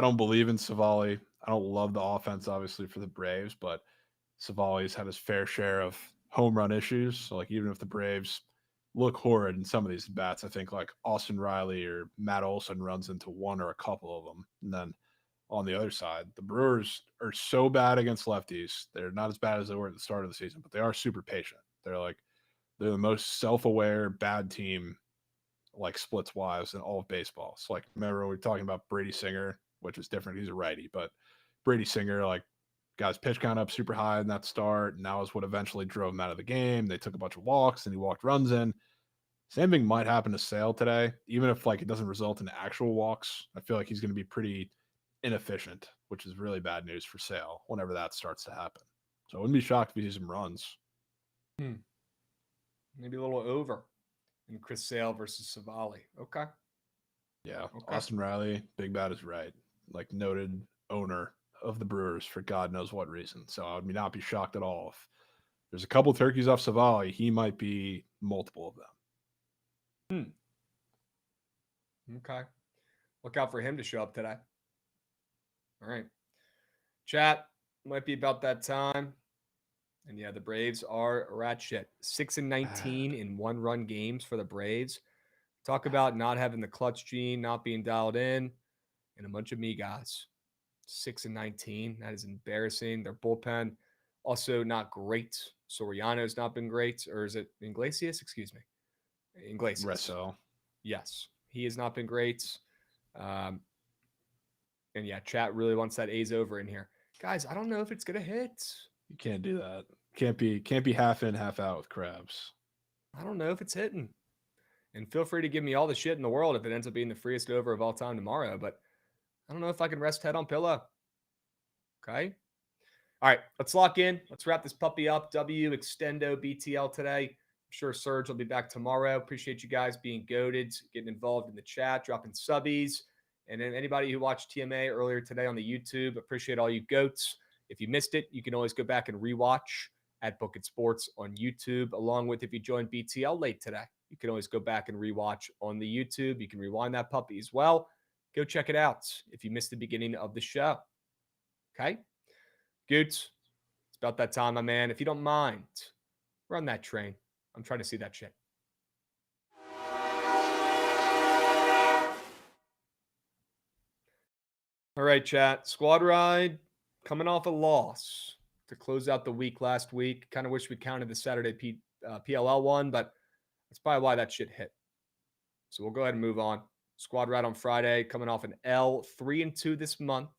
don't believe in Savali. I don't love the offense, obviously, for the Braves, but Savali's had his fair share of home run issues. So, like, even if the Braves look horrid in some of these bats, I think like Austin Riley or Matt Olson runs into one or a couple of them. And then on the other side, the Brewers are so bad against lefties. They're not as bad as they were at the start of the season, but they are super patient. They're the most self-aware bad team, like splits wise, in all of baseball. So, like, remember we were talking about Brady Singer, which is different. He's a righty, but Brady Singer, like, got his pitch count up super high in that start, and that was what eventually drove him out of the game. They took a bunch of walks, and he walked runs in. Same thing might happen to Sale today, even if like it doesn't result in actual walks. I feel like he's going to be pretty inefficient, which is really bad news for Sale whenever that starts to happen. So I wouldn't be shocked if he sees some runs. Maybe a little over in Chris Sale versus Savali. Okay. Yeah. Okay. Austin Riley, big bat is right. Like, noted owner of the Brewers for God knows what reason. So I would not be shocked at all if there's a couple turkeys off Savali. He might be multiple of them. Okay. Look out for him to show up today. All right. Chat, might be about that time. And yeah, the Braves are rat shit. 6-19 in one-run games for the Braves. Talk about not having the clutch gene, not being dialed in, and a bunch of me guys. 6-19. That is embarrassing. Their bullpen also not great. Soriano's not been great. Or is it Iglesias? Excuse me. Iglesias. Resso. Yes. He has not been great. And yeah, chat really wants that A's over in here. Guys, I don't know if it's going to hit. You can't do that. Can't be half in, half out with Krabs. I don't know if it's hitting. And feel free to give me all the shit in the world if it ends up being the freest over of all time tomorrow. But I don't know if I can rest head on pillow. Okay. All right. Let's lock in. Let's wrap this puppy up. W Extendo BTL today. I'm sure Serge will be back tomorrow. Appreciate you guys being goated, getting involved in the chat, dropping subbies. And then anybody who watched TMA earlier today on the YouTube, appreciate all you goats. If you missed it, you can always go back and rewatch at Bookit Sports on YouTube, along with if you joined BTL late today. You can always go back and rewatch on the YouTube. You can rewind that puppy as well. Go check it out if you missed the beginning of the show. Okay? Goots, it's about that time, my man. If you don't mind, run that train. I'm trying to see that shit. All right, chat. Squad ride coming off a loss to close out the week last week. Kind of wish we counted the Saturday PLL one, but that's probably why that shit hit. So we'll go ahead and move on. Squad ride on Friday, coming off an L, 3-2 this month.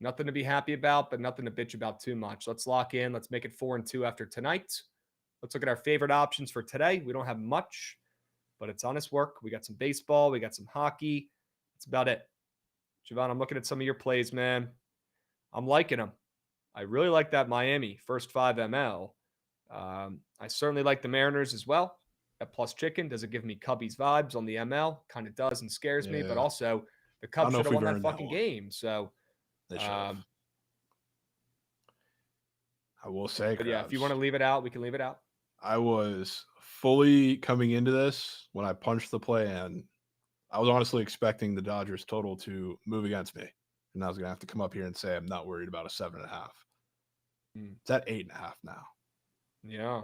Nothing to be happy about, but nothing to bitch about too much. Let's lock in. Let's make it 4-2 after tonight. Let's look at our favorite options for today. We don't have much, but it's honest work. We got some baseball. We got some hockey. That's about it. Jovan, I'm looking at some of your plays, man. I'm liking them. I really like that Miami first 5 ML. I certainly like the Mariners as well. That plus chicken, does it give me Cubbies vibes on the ML? Kind of does and scares me, but also the Cubs should have won that fucking game. So they should have. I will say, but yeah, if you want to leave it out, we can leave it out. I was fully coming into this when I punched the play in. I was honestly expecting the Dodgers total to move against me. And I was going to have to come up here and say I'm not worried about a 7.5. It's at 8.5 now. Yeah.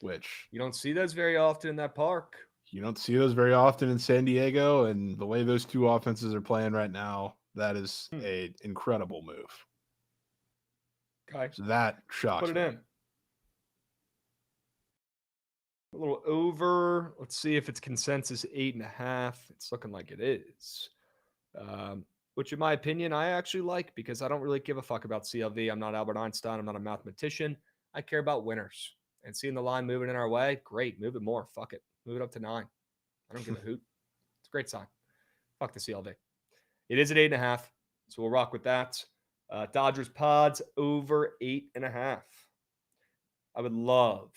Which you don't see those very often in that park. You don't see those very often in San Diego. And the way those two offenses are playing right now, that is an incredible move. Okay. So that shocks me. Put it in. A little over. Let's see if it's consensus 8.5. It's looking like it is. Which in my opinion, I actually like because I don't really give a fuck about CLV. I'm not Albert Einstein. I'm not a mathematician. I care about winners. And seeing the line moving in our way, great. Move it more. Fuck it. Move it up to 9. I don't give a hoot. It's a great sign. Fuck the CLV. It is at 8.5. So we'll rock with that. Dodgers pods over 8.5. I would love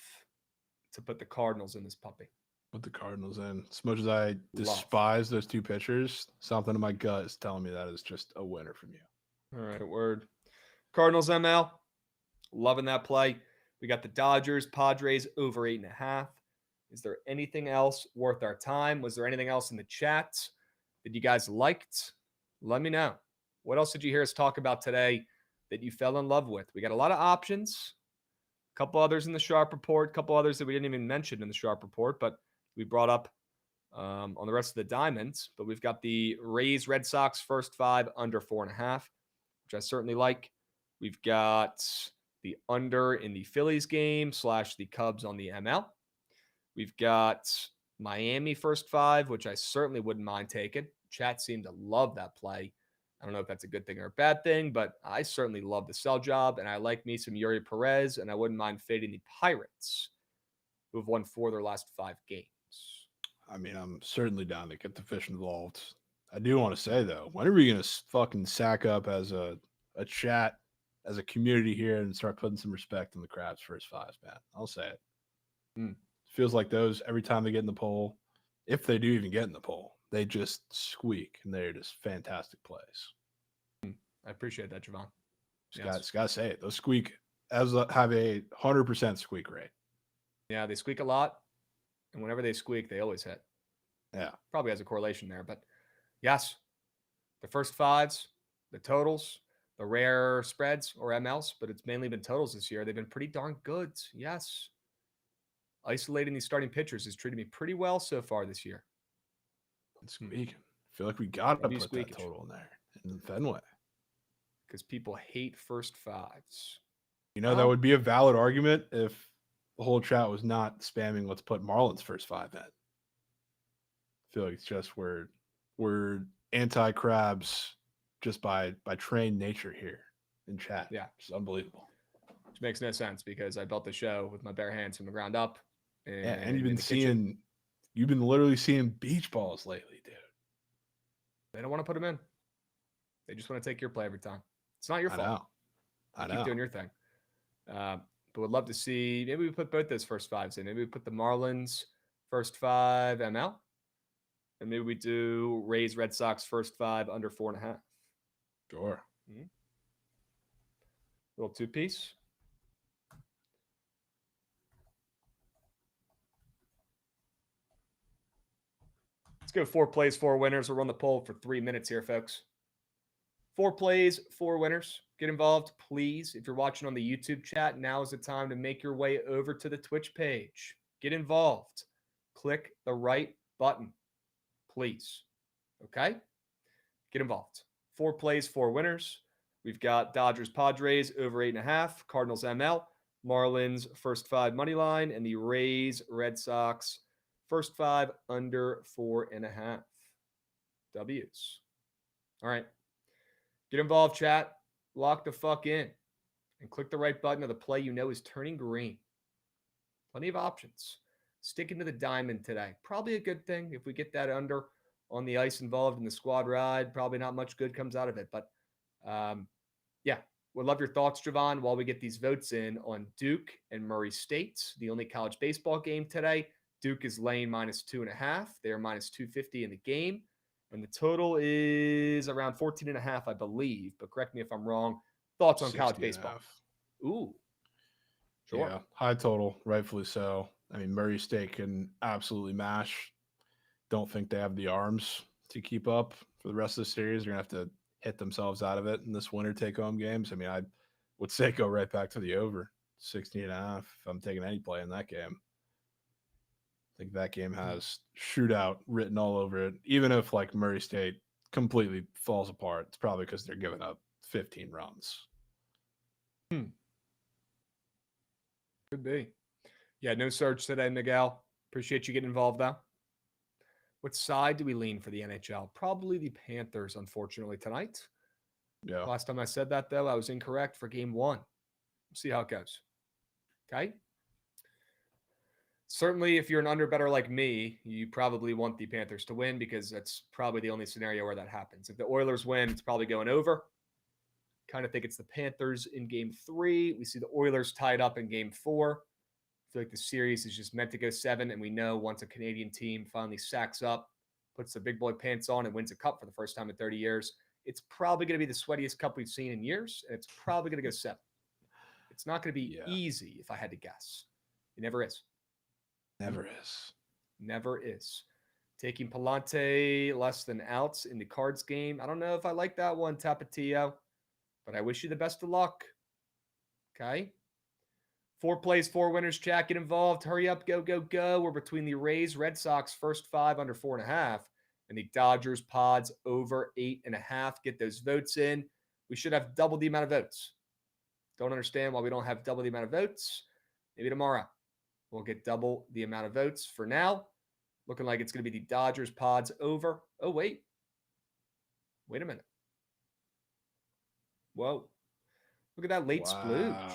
to put the Cardinals in this puppy. Put the Cardinals in. As much as I despise those two pitchers, something in my gut is telling me that is just a winner from you. All right, word. Cardinals ML. Loving that play. We got the Dodgers, Padres over 8.5. Is there anything else worth our time? Was there anything else in the chat that you guys liked? Let me know. What else did you hear us talk about today that you fell in love with? We got a lot of options. A couple others in the Sharp Report, a couple others that we didn't even mention in the Sharp Report, but we brought up on the rest of the diamonds. But we've got the Rays, Red Sox first 5 under 4.5, which I certainly like. We've got the under in the Phillies game / the Cubs on the ML. We've got Miami first 5, which I certainly wouldn't mind taking. Chat seemed to love that play. I don't know if that's a good thing or a bad thing, but I certainly love the sell job, and I like me some Yuri Perez, and I wouldn't mind fading the Pirates, who have won 4 of their last 5 games. I mean, I'm certainly down to get the fish involved. I do want to say, though, when are we going to fucking sack up as a chat, as a community here, and start putting some respect on the Krabs first 5, man? I'll say it. Feels like those, every time they get in the poll, if they do even get in the poll, they just squeak, and they're just fantastic plays. I appreciate that, Jovan. Just gotta say it. Those squeak have a 100% squeak rate. Yeah, they squeak a lot, and whenever they squeak, they always hit. Yeah, probably has a correlation there, but yes, the first 5s, the totals, the rare spreads or MLs, but it's mainly been totals this year. They've been pretty darn good. Yes, isolating these starting pitchers has treated me pretty well so far this year. It's squeaking. I feel like we got to put that total in there in Fenway. Because people hate first 5s. You know, that would be a valid argument if the whole chat was not spamming let's put Marlins first 5 in. I feel like it's just we're anti-Krabs just by trained nature here in chat. Yeah. It's unbelievable. Which makes no sense because I built the show with my bare hands from the ground up. And you've been literally seeing beach balls lately, dude. They don't want to put them in. They just want to take your play every time. It's not your fault. I know. Keep doing your thing. But would love to see, maybe we put both those first 5s in. Maybe we put the Marlins first 5 ML. And maybe we do Rays, Red Sox first 5 under 4.5. Sure. Little 2-piece. Let's go 4 plays, 4 winners. We'll run the poll for 3 minutes here, folks. 4 plays, 4 winners. Get involved, please. If you're watching on the YouTube chat, now is the time to make your way over to the Twitch page. Get involved. Click the right button, please. Okay? Get involved. 4 plays, 4 winners. We've got Dodgers, Padres over 8.5, Cardinals, ML, Marlins first 5 money line, and the Rays, Red Sox first 5 under 4.5. W's. All right. Get involved, chat. Lock the fuck in. And click the right button of the play you know is turning green. Plenty of options. Sticking to the diamond today. Probably a good thing if we get that under on the ice involved in the squad ride. Probably not much good comes out of it. But, yeah. Would love your thoughts, Jovan, while we get these votes in on Duke and Murray State, the only college baseball game today. Duke is laying -2.5. They are -250 in the game. And the total is around 14.5, I believe. But correct me if I'm wrong. Thoughts on college baseball? Ooh. Sure. Yeah, high total, rightfully so. I mean, Murray State can absolutely mash. Don't think they have the arms to keep up for the rest of the series. They're going to have to hit themselves out of it in this winter take-home games. I mean, I would say go right back to the over, 16.5 if I'm taking any play in that game. I think that game has shootout written all over it. Even if like Murray State completely falls apart, it's probably because they're giving up 15 runs. Could be. Yeah, no surge today, Miguel. Appreciate you getting involved, though. What side do we lean for the NHL? Probably the Panthers, unfortunately, tonight. Yeah. Last time I said that, though, I was incorrect for game 1. We'll see how it goes. Okay? Certainly, if you're an under-better like me, you probably want the Panthers to win because that's probably the only scenario where that happens. If the Oilers win, it's probably going over. Kind of think it's the Panthers in game 3. We see the Oilers tied up in game 4. I feel like the series is just meant to go 7, and we know once a Canadian team finally sacks up, puts the big boy pants on, and wins a cup for the first time in 30 years, it's probably going to be the sweatiest cup we've seen in years, and it's probably going to go 7. It's not going to be easy if I had to guess. It never is. Never is. Never is. Taking Palante less than outs in the Cards game. I don't know if I like that one, Tapatio, but I wish you the best of luck. Okay. 4 plays, 4 winners, chat. Get involved. Hurry up. Go, go, go. We're between the Rays, Red Sox, first 5 under 4.5, and the Dodgers, Pods, over 8.5. Get those votes in. We should have double the amount of votes. Don't understand why we don't have double the amount of votes. Maybe tomorrow we'll get double the amount of votes. For now, looking like it's going to be the Dodgers, Pods, over. Oh, wait. Wait a minute. Whoa. Look at that late splooge.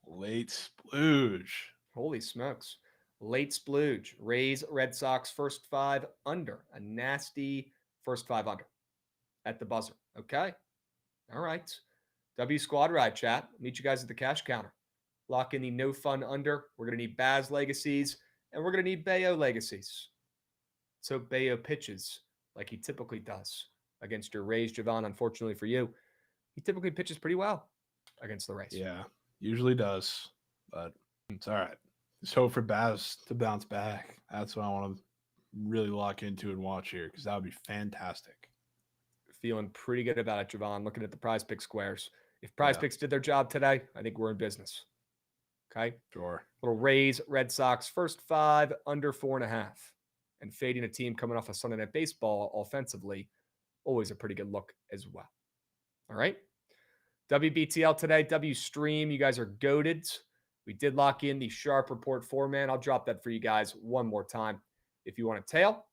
Late splooge. Holy smokes. Late splooge. Rays, Red Sox, first 5 under. A nasty first 5 under at the buzzer. Okay. All right. W Squad Ride, chat. Meet you guys at the cash counter. Lock in the no fun under. We're going to need Baz legacies, and we're going to need Bayo legacies. So Bayo pitches like he typically does against your Rays. Jovan, unfortunately for you, he typically pitches pretty well against the Rays. Yeah, usually does, but it's all right. Just hope for Baz to bounce back. That's what I want to really lock into and watch here, because that would be fantastic. Feeling pretty good about it, Jovan. Looking at the Prize Pick squares. If Prize Picks did their job today, I think we're in business. Okay? Sure. Little Rays, Red Sox, first 5 under 4.5. And fading a team coming off of Sunday Night Baseball offensively, always a pretty good look as well. All right? WBTL today, W Stream. You guys are goated. We did lock in the Sharp Report 4-man. I'll drop that for you guys one more time if you want to tail.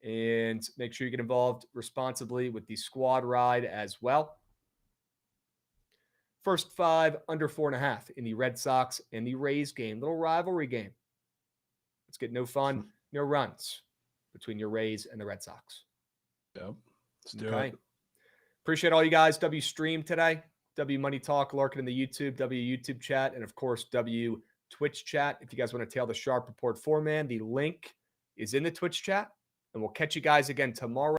And make sure you get involved responsibly with the squad ride as well. First 5 under 4.5 in the Red Sox and the Rays game. Little rivalry game. Let's get no fun, no runs between your Rays and the Red Sox. Yep. Let's do it. Appreciate all you guys. W Stream today. W Money Talk lurking in the YouTube, W YouTube chat, and of course, W Twitch chat. If you guys want to tail the Sharp Report 4-man, the link is in the Twitch chat. And we'll catch you guys again tomorrow.